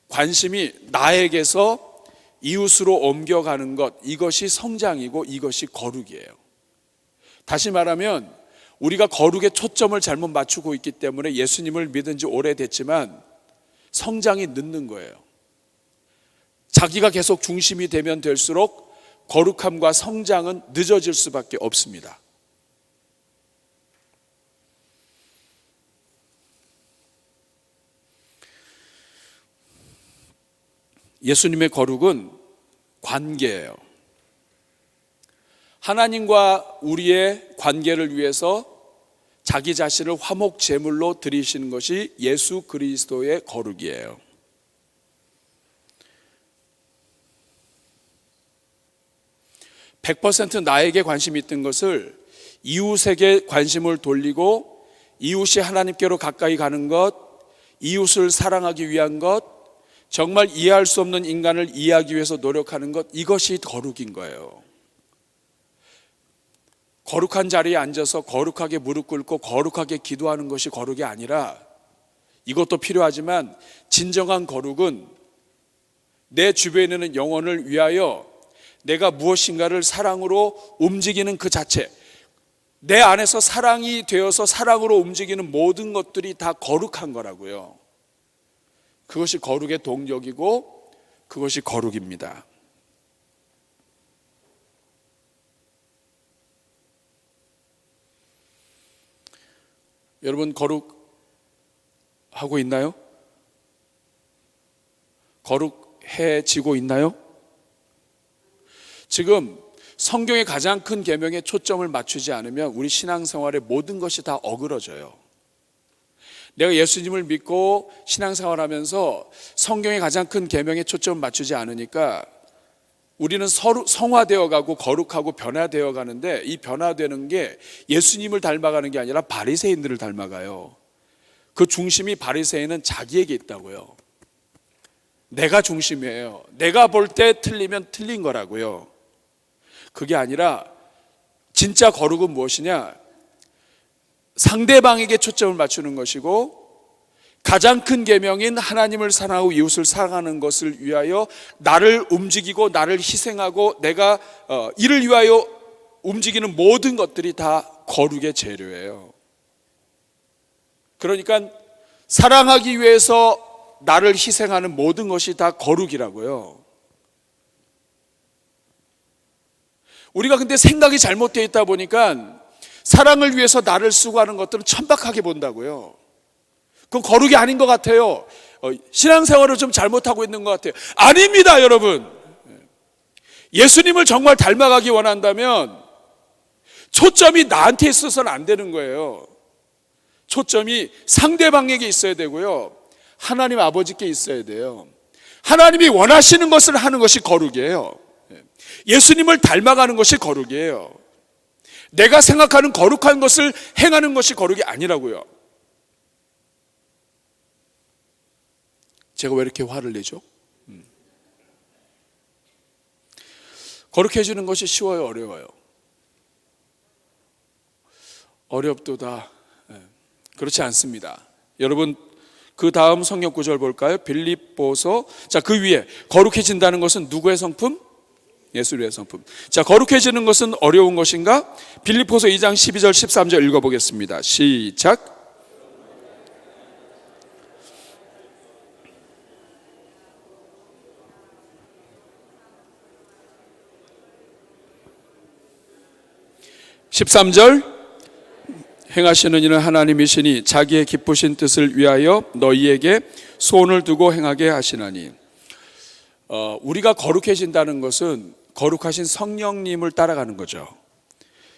관심이 나에게서 이웃으로 옮겨가는 것, 이것이 성장이고 이것이 거룩이에요. 다시 말하면 우리가 거룩의 초점을 잘못 맞추고 있기 때문에 예수님을 믿은 지 오래됐지만 성장이 늦는 거예요. 자기가 계속 중심이 되면 될수록 거룩함과 성장은 늦어질 수밖에 없습니다. 예수님의 거룩은 관계예요. 하나님과 우리의 관계를 위해서 자기 자신을 화목 제물로 드리시는 것이 예수 그리스도의 거룩이에요. (100% 나에게 관심이 있던 것을 이웃에게 관심을 돌리고 이웃이 하나님께로 가까이 가는 것, 이웃을 사랑하기 위한 것, 정말 이해할 수 없는 인간을 이해하기 위해서 노력하는 것, 이것이 거룩인 거예요. 거룩한 자리에 앉아서 거룩하게 무릎 꿇고 거룩하게 기도하는 것이 거룩이 아니라, 이것도 필요하지만 진정한 거룩은 내 주변에 있는 영혼을 위하여 내가 무엇인가를 사랑으로 움직이는 그 자체, 내 안에서 사랑이 되어서 사랑으로 움직이는 모든 것들이 다 거룩한 거라고요. 그것이 거룩의 동력이고 그것이 거룩입니다. 여러분, 거룩하고 있나요? 거룩해지고 있나요? 지금 성경의 가장 큰 계명에 초점을 맞추지 않으면 우리 신앙생활의 모든 것이 다 어그러져요. 내가 예수님을 믿고 신앙생활하면서 성경의 가장 큰 계명에 초점을 맞추지 않으니까 우리는 서로 성화되어 가고 거룩하고 변화되어 가는데, 이 변화되는 게 예수님을 닮아가는 게 아니라 바리새인들을 닮아가요. 그 중심이 바리새인은 자기에게 있다고요. 내가 중심이에요. 내가 볼 때 틀리면 틀린 거라고요. 그게 아니라 진짜 거룩은 무엇이냐? 상대방에게 초점을 맞추는 것이고, 가장 큰 계명인 하나님을 사랑하고 이웃을 사랑하는 것을 위하여 나를 움직이고 나를 희생하고 내가 이를 위하여 움직이는 모든 것들이 다 거룩의 재료예요. 그러니까 사랑하기 위해서 나를 희생하는 모든 것이 다 거룩이라고요. 우리가 근데 생각이 잘못되어 있다 보니까 사랑을 위해서 나를 쓰고 하는 것들은 천박하게 본다고요. 그건 거룩이 아닌 것 같아요. 신앙생활을 좀 잘못하고 있는 것 같아요. 아닙니다, 여러분. 예수님을 정말 닮아가기 원한다면 초점이 나한테 있어서는 안 되는 거예요. 초점이 상대방에게 있어야 되고요, 하나님 아버지께 있어야 돼요. 하나님이 원하시는 것을 하는 것이 거룩이에요. 예수님을 닮아가는 것이 거룩이에요. 내가 생각하는 거룩한 것을 행하는 것이 거룩이 아니라고요. 제가 왜 이렇게 화를 내죠? 거룩해지는 것이 쉬워요, 어려워요? 어렵도다. 그렇지 않습니다. 여러분, 그 다음 성경 구절 볼까요? 빌립보서. 자, 그 위에 거룩해진다는 것은 누구의 성품? 예수의 성품. 자, 거룩해지는 것은 어려운 것인가? 빌립보서 2장 12절 13절 읽어보겠습니다. 시작. (13절) 행하시는 이는 하나님이시니 자기의 기쁘신 뜻을 위하여 너희에게 소원을 두고 행하게 하시나니. 우리가 거룩해진다는 것은 거룩하신 성령님을 따라가는 거죠.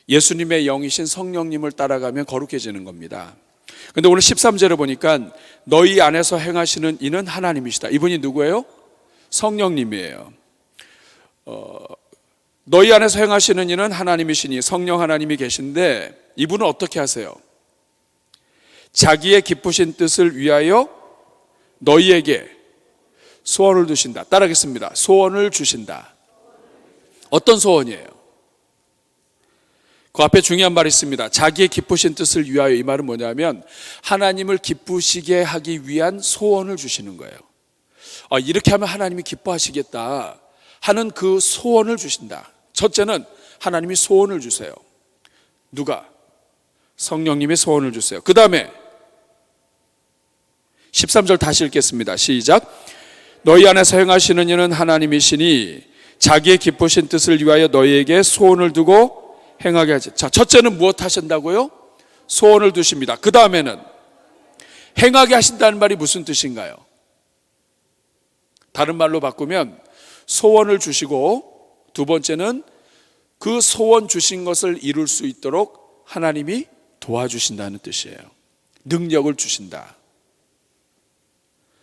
예수님의 영이신 성령님을 따라가면 거룩해지는 겁니다. 그런데 오늘 13절에 보니까 너희 안에서 행하시는 이는 하나님이시다. 이분이 누구예요? 성령님이에요. 너희 안에서 행하시는 이는 하나님이시니, 성령 하나님이 계신데 이분은 어떻게 하세요? 자기의 기쁘신 뜻을 위하여 너희에게 소원을 두신다. 따라하겠습니다. 소원을 주신다. 어떤 소원이에요? 그 앞에 중요한 말이 있습니다. 자기의 기쁘신 뜻을 위하여. 이 말은 뭐냐면 하나님을 기쁘시게 하기 위한 소원을 주시는 거예요. 이렇게 하면 하나님이 기뻐하시겠다 하는 그 소원을 주신다. 첫째는 하나님이 소원을 주세요. 누가? 성령님이 소원을 주세요. 그 다음에 13절 다시 읽겠습니다. 시작. 너희 안에서 행하시는 이는 하나님이시니 자기의 기쁘신 뜻을 위하여 너희에게 소원을 두고 행하게 하지. 자, 첫째는 무엇 하신다고요? 소원을 두십니다. 그 다음에는 행하게 하신다는 말이 무슨 뜻인가요? 다른 말로 바꾸면 소원을 주시고, 두 번째는 그 소원 주신 것을 이룰 수 있도록 하나님이 도와주신다는 뜻이에요. 능력을 주신다.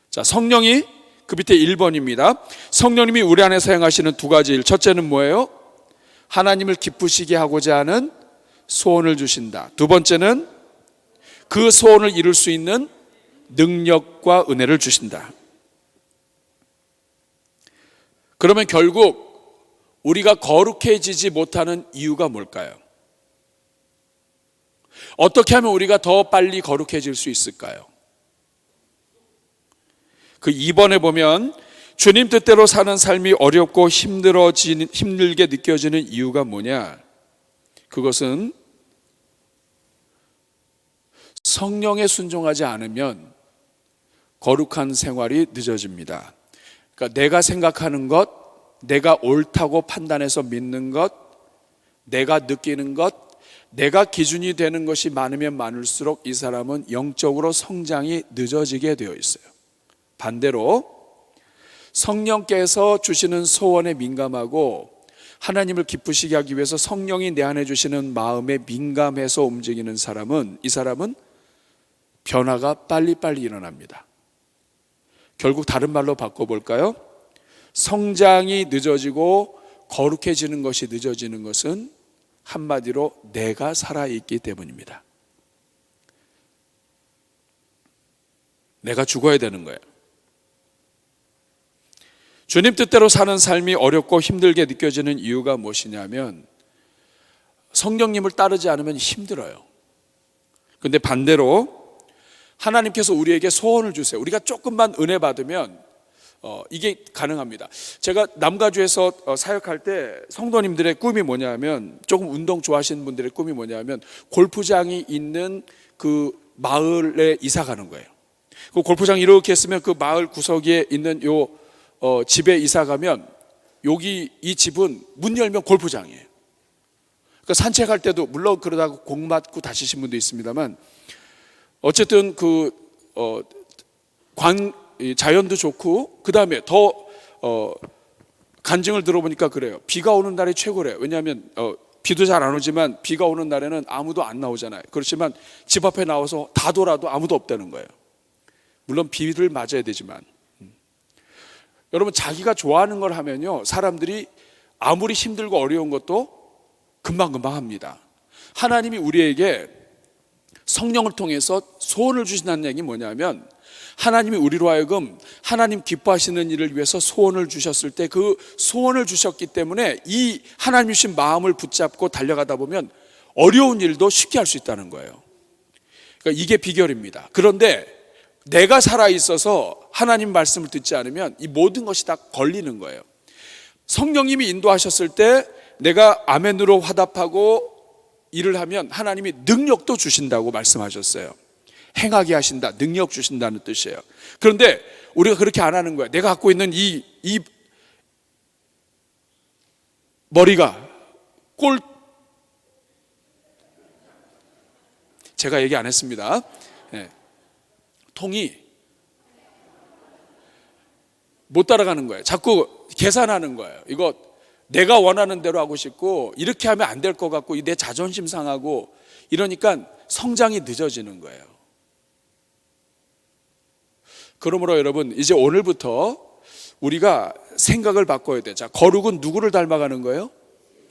자, 성령이 그 밑에 1번입니다. 성령님이 우리 안에서 행하시는 두 가지 일. 첫째는 뭐예요? 하나님을 기쁘시게 하고자 하는 소원을 주신다. 두 번째는 그 소원을 이룰 수 있는 능력과 은혜를 주신다. 그러면 결국 우리가 거룩해지지 못하는 이유가 뭘까요? 어떻게 하면 우리가 더 빨리 거룩해질 수 있을까요? 그 2번에 보면 주님 뜻대로 사는 삶이 어렵고 힘들게 느껴지는 이유가 뭐냐? 그것은 성령에 순종하지 않으면 거룩한 생활이 늦어집니다. 그러니까 내가 생각하는 것, 내가 옳다고 판단해서 믿는 것, 내가 느끼는 것, 내가 기준이 되는 것이 많으면 많을수록 이 사람은 영적으로 성장이 늦어지게 되어 있어요. 반대로 성령께서 주시는 소원에 민감하고 하나님을 기쁘시게 하기 위해서 성령이 내 안에 주시는 마음에 민감해서 움직이는 사람은, 이 사람은 변화가 빨리빨리 일어납니다. 결국 다른 말로 바꿔볼까요? 성장이 늦어지고 거룩해지는 것이 늦어지는 것은 한마디로 내가 살아있기 때문입니다. 내가 죽어야 되는 거예요. 주님 뜻대로 사는 삶이 어렵고 힘들게 느껴지는 이유가 무엇이냐면 성령님을 따르지 않으면 힘들어요. 그런데 반대로 하나님께서 우리에게 소원을 주세요. 우리가 조금만 은혜 받으면 이게 가능합니다. 제가 남가주에서 사역할 때 성도님들의 꿈이 뭐냐면, 조금 운동 좋아하시는 분들의 꿈이 뭐냐면 골프장이 있는 그 마을에 이사 가는 거예요. 그 골프장 이렇게 했으면 그 마을 구석에 있는 요 집에 이사 가면 여기 이 집은 문 열면 골프장이에요. 그러니까 산책할 때도 물론 그러다가 공 맞고 다치신 분도 있습니다만 어쨌든 자연도 좋고, 그 다음에 더 간증을 들어보니까 그래요. 비가 오는 날이 최고래요. 왜냐하면 비도 잘 안 오지만 비가 오는 날에는 아무도 안 나오잖아요. 그렇지만 집 앞에 나와서 다 돌아도 아무도 없다는 거예요. 물론 비를 맞아야 되지만. 여러분, 자기가 좋아하는 걸 하면요, 사람들이 아무리 힘들고 어려운 것도 금방금방 합니다. 하나님이 우리에게 성령을 통해서 소원을 주신다는 얘기 뭐냐면, 하나님이 우리로 하여금 하나님 기뻐하시는 일을 위해서 소원을 주셨을 때 그 소원을 주셨기 때문에 이 하나님 주신 마음을 붙잡고 달려가다 보면 어려운 일도 쉽게 할 수 있다는 거예요. 그러니까 이게 비결입니다. 그런데 내가 살아있어서 하나님 말씀을 듣지 않으면 이 모든 것이 다 걸리는 거예요. 성령님이 인도하셨을 때 내가 아멘으로 화답하고 일을 하면 하나님이 능력도 주신다고 말씀하셨어요. 행하게 하신다, 능력 주신다는 뜻이에요. 그런데 우리가 그렇게 안 하는 거예요. 내가 갖고 있는 이 머리가 제가 얘기 안 했습니다. 네. 통이 못 따라가는 거예요. 자꾸 계산하는 거예요. 이거 내가 원하는 대로 하고 싶고 이렇게 하면 안 될 것 같고 내 자존심 상하고 이러니까 성장이 늦어지는 거예요. 그러므로 여러분 이제 오늘부터 우리가 생각을 바꿔야 돼요. 자, 거룩은 누구를 닮아가는 거예요?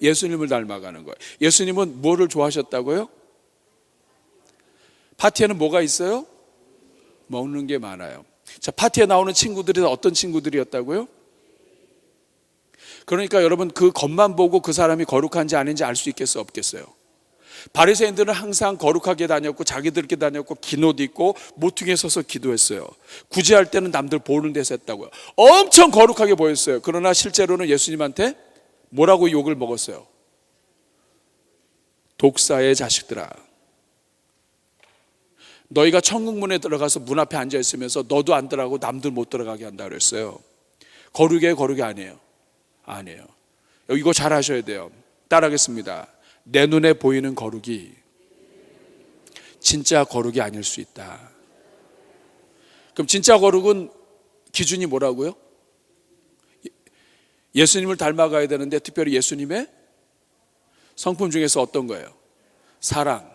예수님을 닮아가는 거예요. 예수님은 뭐를 좋아하셨다고요? 파티에는 뭐가 있어요? 먹는 게 많아요. 자, 파티에 나오는 친구들이 어떤 친구들이었다고요? 그러니까 여러분 그 겉만 보고 그 사람이 거룩한지 아닌지 알 수 있겠어요? 없겠어요? 바리새인들은 항상 거룩하게 다녔고 자기들끼리 다녔고 긴 옷 입고 모퉁이에 서서 기도했어요. 구제할 때는 남들 보는 데서 했다고요. 엄청 거룩하게 보였어요. 그러나 실제로는 예수님한테 뭐라고 욕을 먹었어요? 독사의 자식들아, 너희가 천국 문에 들어가서 문 앞에 앉아 있으면서 너도 안 들어가고 남들 못 들어가게 한다 그랬어요. 거룩이에요? 거룩이 아니에요? 아니에요. 이거 잘 하셔야 돼요. 따라하겠습니다. 내 눈에 보이는 거룩이 진짜 거룩이 아닐 수 있다. 그럼 진짜 거룩은 기준이 뭐라고요? 예수님을 닮아가야 되는데 특별히 예수님의 성품 중에서 어떤 거예요? 사랑.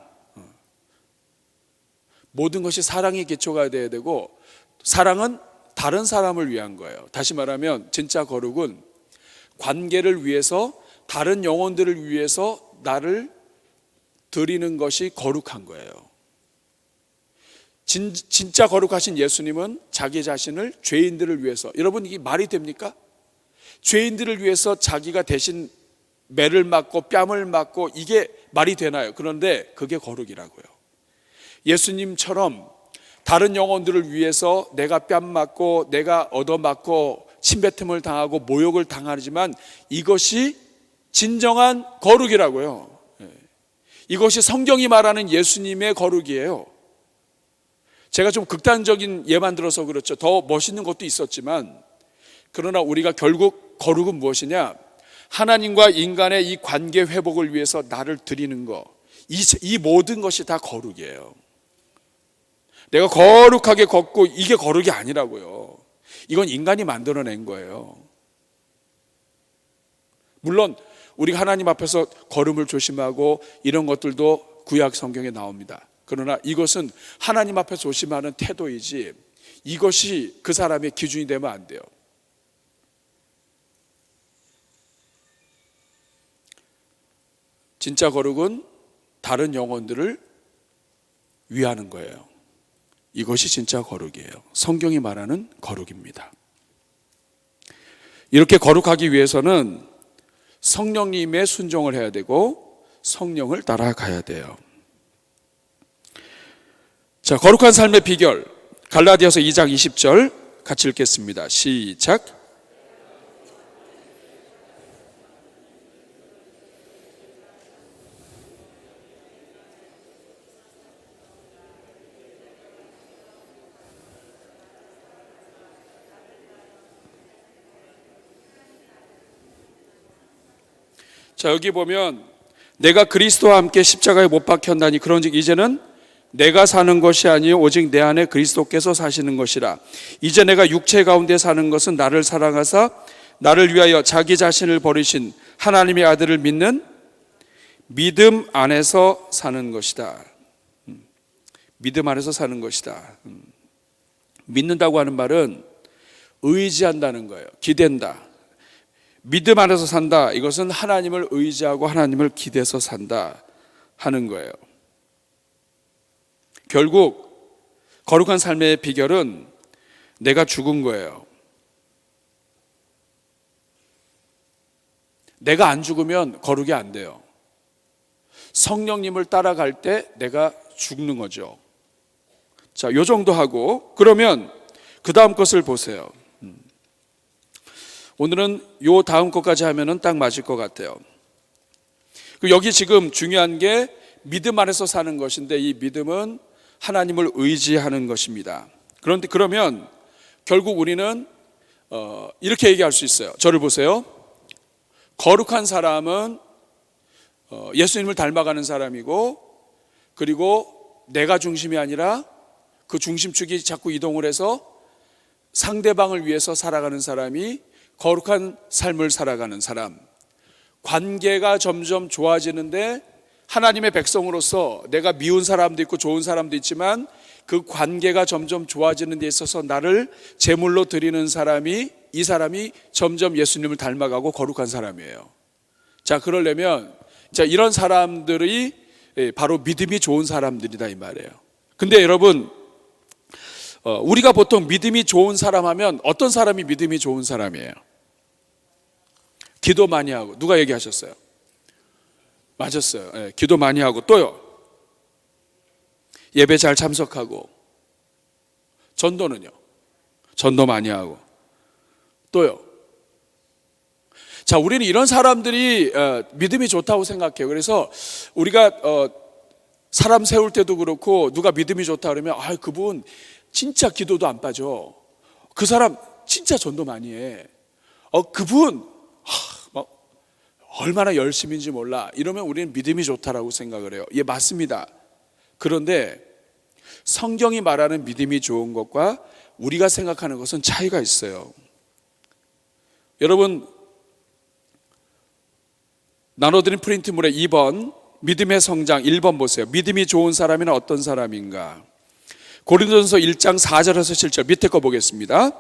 모든 것이 사랑의 기초가 돼야 되고 사랑은 다른 사람을 위한 거예요. 다시 말하면 진짜 거룩은 관계를 위해서 다른 영혼들을 위해서 나를 드리는 것이 거룩한 거예요. 진짜 거룩하신 예수님은 자기 자신을 죄인들을 위해서, 여러분 이게 말이 됩니까? 죄인들을 위해서 자기가 대신 매를 맞고 뺨을 맞고 이게 말이 되나요? 그런데 그게 거룩이라고요. 예수님처럼 다른 영혼들을 위해서 내가 뺨 맞고 내가 얻어맞고 침뱉음을 당하고 모욕을 당하지만 이것이 진정한 거룩이라고요. 이것이 성경이 말하는 예수님의 거룩이에요. 제가 좀 극단적인 예만 들어서 그렇죠. 더 멋있는 것도 있었지만 그러나 우리가 결국 거룩은 무엇이냐? 하나님과 인간의 이 관계 회복을 위해서 나를 드리는 것, 이 모든 것이 다 거룩이에요. 내가 거룩하게 걷고 이게 거룩이 아니라고요. 이건 인간이 만들어낸 거예요. 물론 우리가 하나님 앞에서 걸음을 조심하고 이런 것들도 구약 성경에 나옵니다. 그러나 이것은 하나님 앞에 조심하는 태도이지 이것이 그 사람의 기준이 되면 안 돼요. 진짜 거룩은 다른 영혼들을 위하는 거예요. 이것이 진짜 거룩이에요. 성경이 말하는 거룩입니다. 이렇게 거룩하기 위해서는 성령님의 순종을 해야 되고 성령을 따라가야 돼요. 자, 거룩한 삶의 비결 갈라디아서 2장 20절 같이 읽겠습니다. 시작. 자, 여기 보면 내가 그리스도와 함께 십자가에 못 박혔나니 그런즉 이제는 내가 사는 것이 아니요 오직 내 안에 그리스도께서 사시는 것이라. 이제 내가 육체 가운데 사는 것은 나를 사랑하사 나를 위하여 자기 자신을 버리신 하나님의 아들을 믿는 믿음 안에서 사는 것이다. 믿음 안에서 사는 것이다. 믿는다고 하는 말은 의지한다는 거예요. 기댄다. 믿음 안에서 산다. 이것은 하나님을 의지하고 하나님을 기대서 산다 하는 거예요. 결국 거룩한 삶의 비결은 내가 죽은 거예요. 내가 안 죽으면 거룩이 안 돼요. 성령님을 따라갈 때 내가 죽는 거죠. 자, 요 정도 하고 그러면 그 다음 것을 보세요. 오늘은 요 다음 것까지 하면은 딱 맞을 것 같아요. 여기 지금 중요한 게 믿음 안에서 사는 것인데 이 믿음은 하나님을 의지하는 것입니다. 그런데 그러면 결국 우리는 이렇게 얘기할 수 있어요. 저를 보세요. 거룩한 사람은 예수님을 닮아가는 사람이고, 그리고 내가 중심이 아니라 그 중심축이 자꾸 이동을 해서 상대방을 위해서 살아가는 사람이 거룩한 삶을 살아가는 사람. 관계가 점점 좋아지는데 하나님의 백성으로서 내가 미운 사람도 있고 좋은 사람도 있지만 그 관계가 점점 좋아지는 데 있어서 나를 제물로 드리는 사람이, 이 사람이 점점 예수님을 닮아가고 거룩한 사람이에요. 자, 그러려면 자, 이런 사람들이 바로 믿음이 좋은 사람들이다 이 말이에요. 근데 여러분, 우리가 보통 믿음이 좋은 사람 하면 어떤 사람이 믿음이 좋은 사람이에요? 기도 많이 하고, 누가 얘기하셨어요? 맞았어요. 네, 기도 많이 하고, 또요, 예배 잘 참석하고, 전도는요? 전도 많이 하고, 또요. 자, 우리는 이런 사람들이 믿음이 좋다고 생각해요. 그래서 우리가 사람 세울 때도 그렇고 누가 믿음이 좋다 그러면 그분 진짜 기도도 안 빠져. 그 사람 진짜 전도 많이 해. 그분 얼마나 열심인지 몰라. 이러면 우리는 믿음이 좋다라고 생각을 해요. 예, 맞습니다. 그런데 성경이 말하는 믿음이 좋은 것과 우리가 생각하는 것은 차이가 있어요. 여러분, 나눠드린 프린트물의 2번 믿음의 성장 1번 보세요. 믿음이 좋은 사람이란 어떤 사람인가? 고린도전서 1장 4절에서 7절 밑에 거 보겠습니다.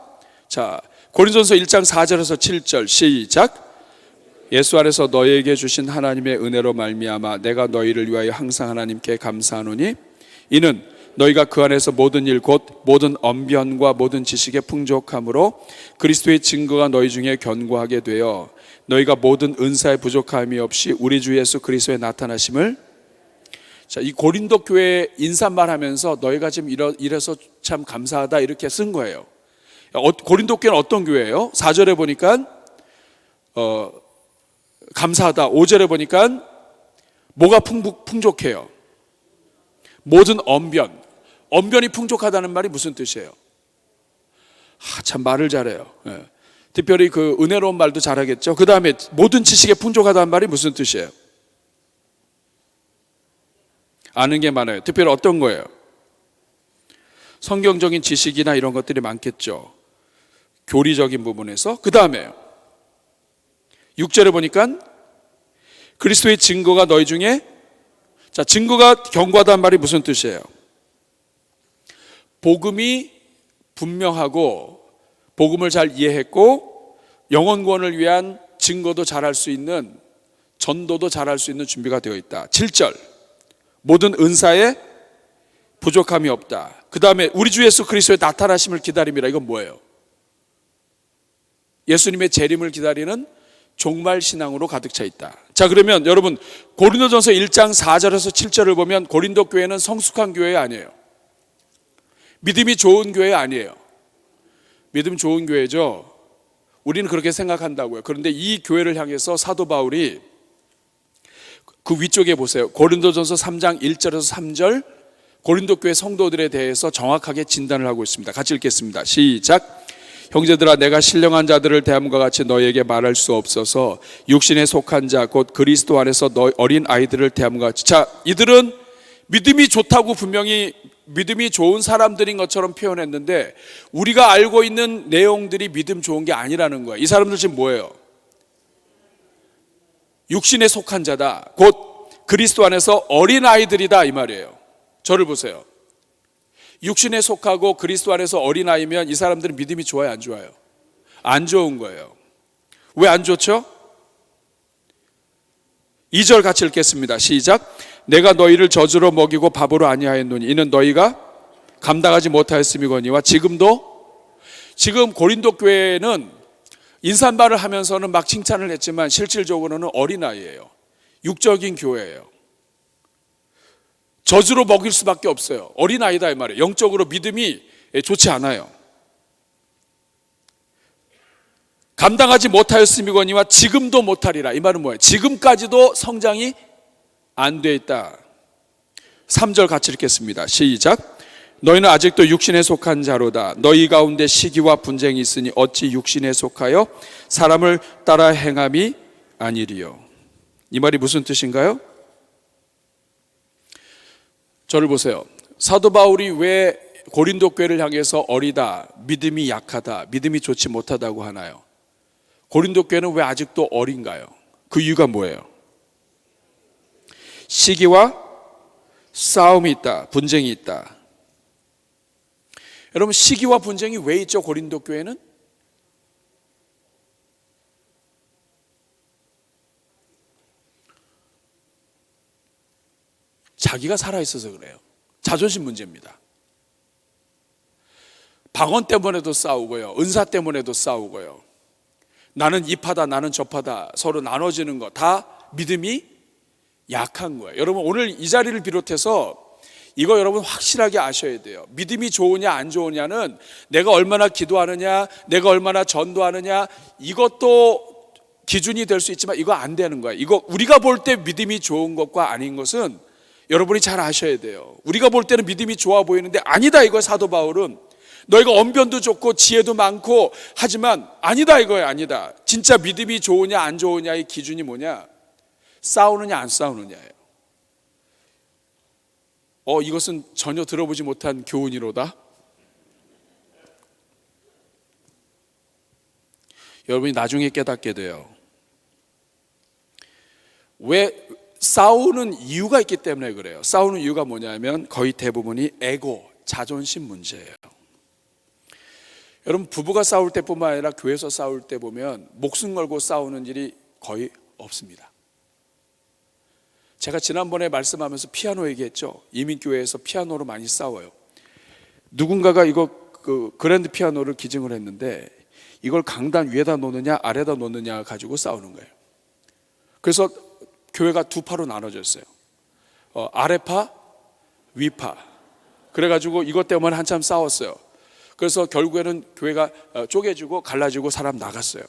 자, 고린도전서 1장 4절에서 7절 시작. 예수 안에서 너희에게 주신 하나님의 은혜로 말미암아 내가 너희를 위하여 항상 하나님께 감사하노니 이는 너희가 그 안에서 모든 일 곧 모든 언변과 모든 지식의 풍족함으로 그리스도의 증거가 너희 중에 견고하게 되어 너희가 모든 은사의 부족함이 없이 우리 주 예수 그리스도의 나타나심을. 자, 이 고린도 교회 인사말 하면서 너희가 지금 이래서 참 감사하다 이렇게 쓴 거예요. 고린도 교회는 어떤 교회예요? 4절에 보니까 감사하다. 5절에 보니까 뭐가 풍족해요? 모든 언변이 풍족하다는 말이 무슨 뜻이에요? 참 말을 잘해요. 예. 특별히 그 은혜로운 말도 잘하겠죠. 그 다음에 모든 지식에 풍족하다는 말이 무슨 뜻이에요? 아는 게 많아요. 특별히 어떤 거예요? 성경적인 지식이나 이런 것들이 많겠죠. 교리적인 부분에서. 그 다음에 6절에 보니까 그리스도의 증거가 너희 중에, 자, 증거가 견고하다는 말이 무슨 뜻이에요? 복음이 분명하고 복음을 잘 이해했고 영혼 구원을 위한 증거도 잘할 수 있는, 전도도 잘할 수 있는 준비가 되어 있다. 7절 모든 은사에 부족함이 없다. 그 다음에 우리 주 예수 그리스도의 나타나심을 기다림이라. 이건 뭐예요? 예수님의 재림을 기다리는 종말 신앙으로 가득 차 있다. 자, 그러면 여러분 고린도전서 1장 4절에서 7절을 보면 고린도 교회는 성숙한 교회 아니에요. 믿음이 좋은 교회 아니에요. 믿음 좋은 교회죠. 우리는 그렇게 생각한다고요. 그런데 이 교회를 향해서 사도 바울이 그 위쪽에 보세요. 고린도전서 3장 1절에서 3절 고린도 교회 성도들에 대해서 정확하게 진단을 하고 있습니다. 같이 읽겠습니다. 시작. 형제들아, 내가 신령한 자들을 대함과 같이 너희에게 말할 수 없어서 육신에 속한 자 곧 그리스도 안에서 너희 어린 아이들을 대함과 같이. 자, 이들은 믿음이 좋다고 분명히 믿음이 좋은 사람들인 것처럼 표현했는데 우리가 알고 있는 내용들이 믿음 좋은 게 아니라는 거예요. 이 사람들 지금 뭐예요? 육신에 속한 자다. 곧 그리스도 안에서 어린 아이들이다 이 말이에요. 저를 보세요. 육신에 속하고 그리스도 안에서 어린 아이면 이 사람들은 믿음이 좋아요, 안 좋아요? 안 좋은 거예요. 왜 안 좋죠? 2절 같이 읽겠습니다. 시작. 내가 너희를 젖으로 먹이고 밥으로 아니하였노니 이는 너희가 감당하지 못하였음이거니와. 지금 고린도 교회는 인사말을 하면서는 막 칭찬을 했지만 실질적으로는 어린아이예요. 육적인 교회예요. 저주로 먹일 수밖에 없어요. 어린아이다 이 말이에요. 영적으로 믿음이 좋지 않아요. 감당하지 못하였음이거니와 지금도 못하리라. 이 말은 뭐예요? 지금까지도 성장이 안 돼 있다. 3절 같이 읽겠습니다. 시작. 너희는 아직도 육신에 속한 자로다. 너희 가운데 시기와 분쟁이 있으니 어찌 육신에 속하여 사람을 따라 행함이 아니리요. 이 말이 무슨 뜻인가요? 저를 보세요. 사도 바울이 왜 고린도 교회를 향해서 어리다, 믿음이 약하다, 믿음이 좋지 못하다고 하나요? 고린도 교회는 왜 아직도 어린가요? 그 이유가 뭐예요? 시기와 싸움이 있다, 분쟁이 있다. 여러분, 시기와 분쟁이 왜 있죠? 고린도 교회는? 자기가 살아있어서 그래요. 자존심 문제입니다. 방언 때문에도 싸우고요, 은사 때문에도 싸우고요, 나는 이파다 나는 저파다 서로 나눠지는 거 다 믿음이 약한 거예요. 여러분, 오늘 이 자리를 비롯해서 이거 여러분 확실하게 아셔야 돼요. 믿음이 좋으냐 안 좋으냐는 내가 얼마나 기도하느냐, 내가 얼마나 전도하느냐, 이것도 기준이 될 수 있지만 이거 안 되는 거예요. 이거 우리가 볼 때 믿음이 좋은 것과 아닌 것은 여러분이 잘 아셔야 돼요. 우리가 볼 때는 믿음이 좋아 보이는데 아니다 이거예요. 사도 바울은 너희가 언변도 좋고 지혜도 많고 하지만 아니다 이거예요. 아니다. 진짜 믿음이 좋으냐 안 좋으냐의 기준이 뭐냐? 싸우느냐 안 싸우느냐예요. 이것은 전혀 들어보지 못한 교훈이로다. 여러분이 나중에 깨닫게 돼요. 왜 싸우는 이유가 있기 때문에 그래요. 싸우는 이유가 뭐냐면 거의 대부분이 에고, 자존심 문제예요. 여러분, 부부가 싸울 때뿐만 아니라 교회에서 싸울 때 보면 목숨 걸고 싸우는 일이 거의 없습니다. 제가 지난번에 말씀하면서 피아노 얘기했죠. 이민교회에서 피아노로 많이 싸워요. 누군가가 이거 그랜드 피아노를 기증을 했는데 이걸 강단 위에다 놓느냐 아래다 놓느냐 가지고 싸우는 거예요. 그래서 교회가 두 파로 나눠졌어요. 아래파, 위파. 그래가지고 이것 때문에 한참 싸웠어요. 그래서 결국에는 교회가 쪼개지고 갈라지고 사람 나갔어요.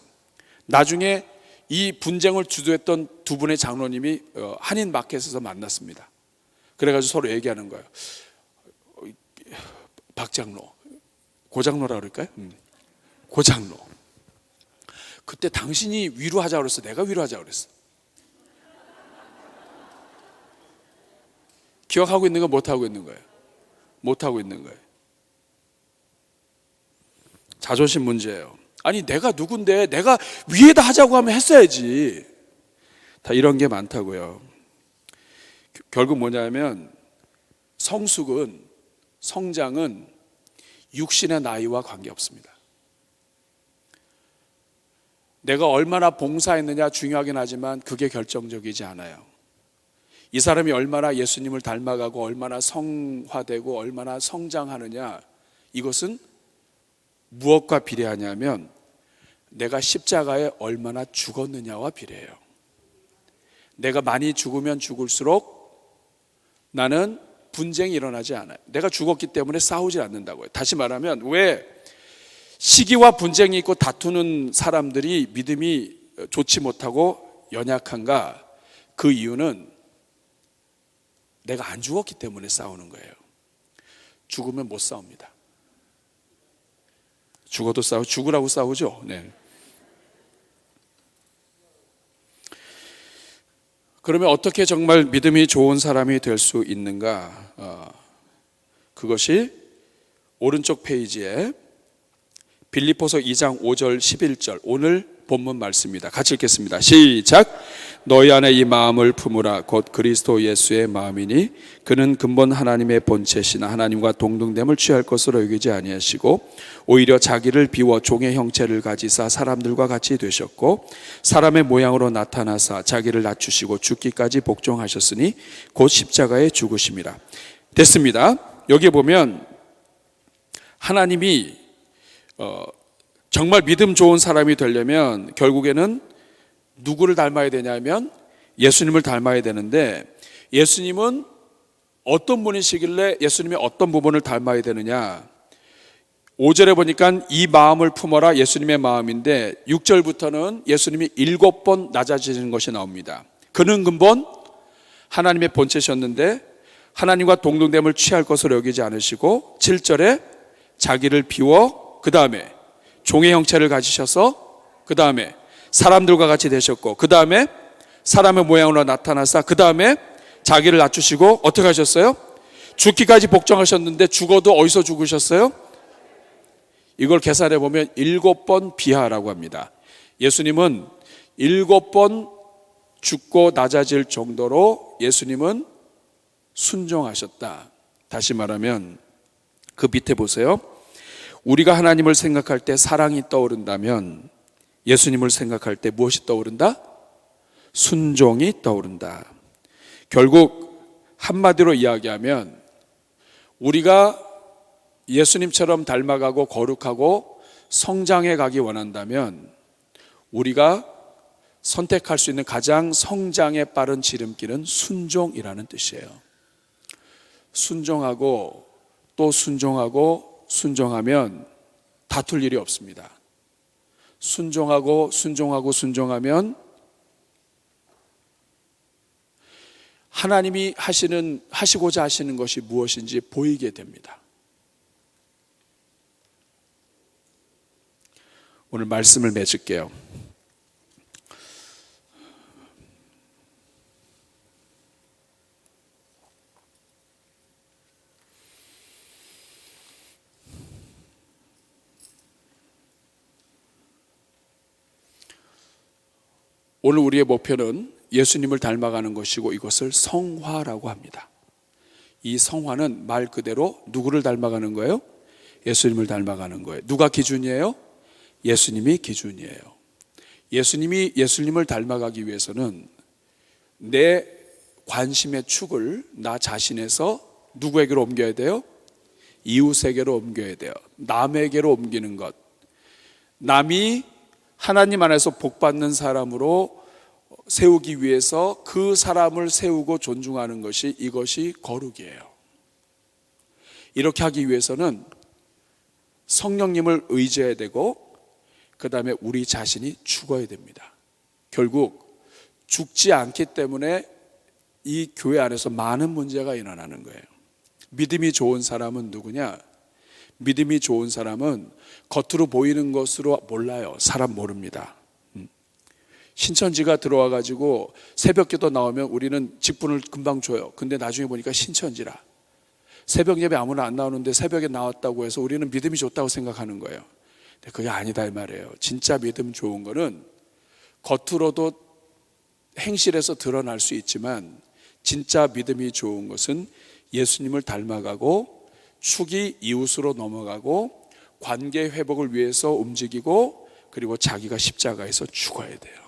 나중에 이 분쟁을 주도했던 두 분의 장로님이 한인 마켓에서 만났습니다. 그래가지고 서로 얘기하는 거예요. 박 장로, 고 장로라 그럴까요? 고 장로. 그때 당신이 위로하자 그랬어, 내가 위로하자 그랬어. 기억하고 있는 거 못하고 있는 거예요. 못하고 있는 거예요. 자존심 문제예요. 아니 내가 누군데 내가 위에다 하자고 하면 했어야지. 다 이런 게 많다고요. 결국 뭐냐면 성숙은, 성장은 육신의 나이와 관계없습니다. 내가 얼마나 봉사했느냐 중요하긴 하지만 그게 결정적이지 않아요. 이 사람이 얼마나 예수님을 닮아가고 얼마나 성화되고 얼마나 성장하느냐, 이것은 무엇과 비례하냐면 내가 십자가에 얼마나 죽었느냐와 비례해요. 내가 많이 죽으면 죽을수록 나는 분쟁이 일어나지 않아요. 내가 죽었기 때문에 싸우지 않는다고요. 다시 말하면 왜 시기와 분쟁이 있고 다투는 사람들이 믿음이 좋지 못하고 연약한가? 그 이유는 내가 안 죽었기 때문에 싸우는 거예요. 죽으면 못 싸웁니다. 죽어도 죽으라고 싸우죠. 네. 그러면 어떻게 정말 믿음이 좋은 사람이 될 수 있는가? 그것이 오른쪽 페이지에 빌립보서 2장 5절 11절 오늘 본문 말씀입니다. 같이 읽겠습니다. 시작. 너희 안에 이 마음을 품으라. 곧 그리스도 예수의 마음이니 그는 근본 하나님의 본체시나 하나님과 동등됨을 취할 것으로 여기지 아니하시고 오히려 자기를 비워 종의 형체를 가지사 사람들과 같이 되셨고 사람의 모양으로 나타나사 자기를 낮추시고 죽기까지 복종하셨으니 곧 십자가에 죽으심이라. 됐습니다. 여기 보면 하나님이 정말 믿음 좋은 사람이 되려면 결국에는 누구를 닮아야 되냐면 예수님을 닮아야 되는데 예수님은 어떤 분이시길래 예수님의 어떤 부분을 닮아야 되느냐? 5절에 보니까 이 마음을 품어라 예수님의 마음인데 6절부터는 예수님이 7번 낮아지는 것이 나옵니다. 그는 근본 하나님의 본체셨는데 하나님과 동등됨을 취할 것으로 여기지 않으시고 7절에 자기를 비워 그 다음에 종의 형체를 가지셔서 그 다음에 사람들과 같이 되셨고 그 다음에 사람의 모양으로 나타나사 그 다음에 자기를 낮추시고 어떻게 하셨어요? 죽기까지 복종하셨는데 죽어도 어디서 죽으셨어요? 이걸 계산해 보면 7번 비하라고 합니다. 예수님은 7번 죽고 낮아질 정도로 예수님은 순종하셨다. 다시 말하면 그 밑에 보세요. 우리가 하나님을 생각할 때 사랑이 떠오른다면 예수님을 생각할 때 무엇이 떠오른다? 순종이 떠오른다. 결국 한마디로 이야기하면 우리가 예수님처럼 닮아가고 거룩하고 성장해 가기 원한다면 우리가 선택할 수 있는 가장 성장에 빠른 지름길은 순종이라는 뜻이에요. 순종하고 또 순종하고 순종하면 다툴 일이 없습니다. 순종하고 순종하면 하나님이 하시고자 하시는 것이 무엇인지 보이게 됩니다. 오늘 말씀을 맺을게요. 오늘 우리의 목표는 예수님을 닮아가는 것이고 이것을 성화라고 합니다. 이 성화는 말 그대로 누구를 닮아가는 거예요? 예수님을 닮아가는 거예요. 누가 기준이에요? 예수님이 기준이에요. 예수님을 닮아가기 위해서는 내 관심의 축을 나 자신에서 누구에게로 옮겨야 돼요? 이웃에게로 옮겨야 돼요. 남에게로 옮기는 것. 남이 하나님 안에서 복받는 사람으로 세우기 위해서 그 사람을 세우고 존중하는 것이 이것이 거룩이에요. 이렇게 하기 위해서는 성령님을 의지해야 되고 그 다음에 우리 자신이 죽어야 됩니다. 결국 죽지 않기 때문에 이 교회 안에서 많은 문제가 일어나는 거예요. 믿음이 좋은 사람은 누구냐? 믿음이 좋은 사람은 겉으로 보이는 것으로 몰라요. 사람 모릅니다. 신천지가 들어와 가지고 새벽기도 나오면 우리는 직분을 금방 줘요. 근데 나중에 보니까 신천지라. 새벽 예배 아무나 안 나오는데 새벽에 나왔다고 해서 우리는 믿음이 좋다고 생각하는 거예요. 근데 그게 아니다 이 말이에요. 진짜 믿음 좋은 거는 겉으로도 행실에서 드러날 수 있지만 진짜 믿음이 좋은 것은 예수님을 닮아가고 축이 이웃으로 넘어가고 관계 회복을 위해서 움직이고 그리고 자기가 십자가에서 죽어야 돼요.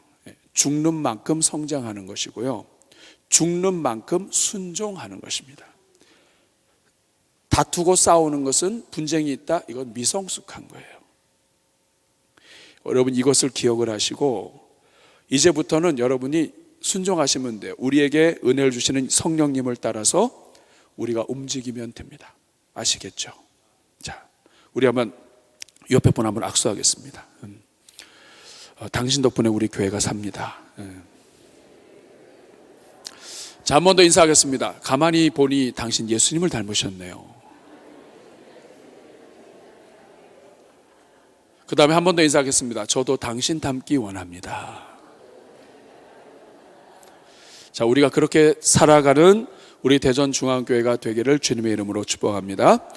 죽는 만큼 성장하는 것이고요. 죽는 만큼 순종하는 것입니다. 다투고 싸우는 것은 분쟁이 있다. 이건 미성숙한 거예요. 여러분 이것을 기억을 하시고 이제부터는 여러분이 순종하시면 돼요. 우리에게 은혜를 주시는 성령님을 따라서 우리가 움직이면 됩니다. 아시겠죠? 자, 우리 한번 옆에 분 한번 악수하겠습니다. 당신 덕분에 우리 교회가 삽니다. 자, 한 번 더 인사하겠습니다. 가만히 보니 당신 예수님을 닮으셨네요. 그 다음에 한 번 더 인사하겠습니다. 저도 당신 닮기 원합니다. 자, 우리가 그렇게 살아가는 우리 대전중앙교회가 되기를 주님의 이름으로 축복합니다.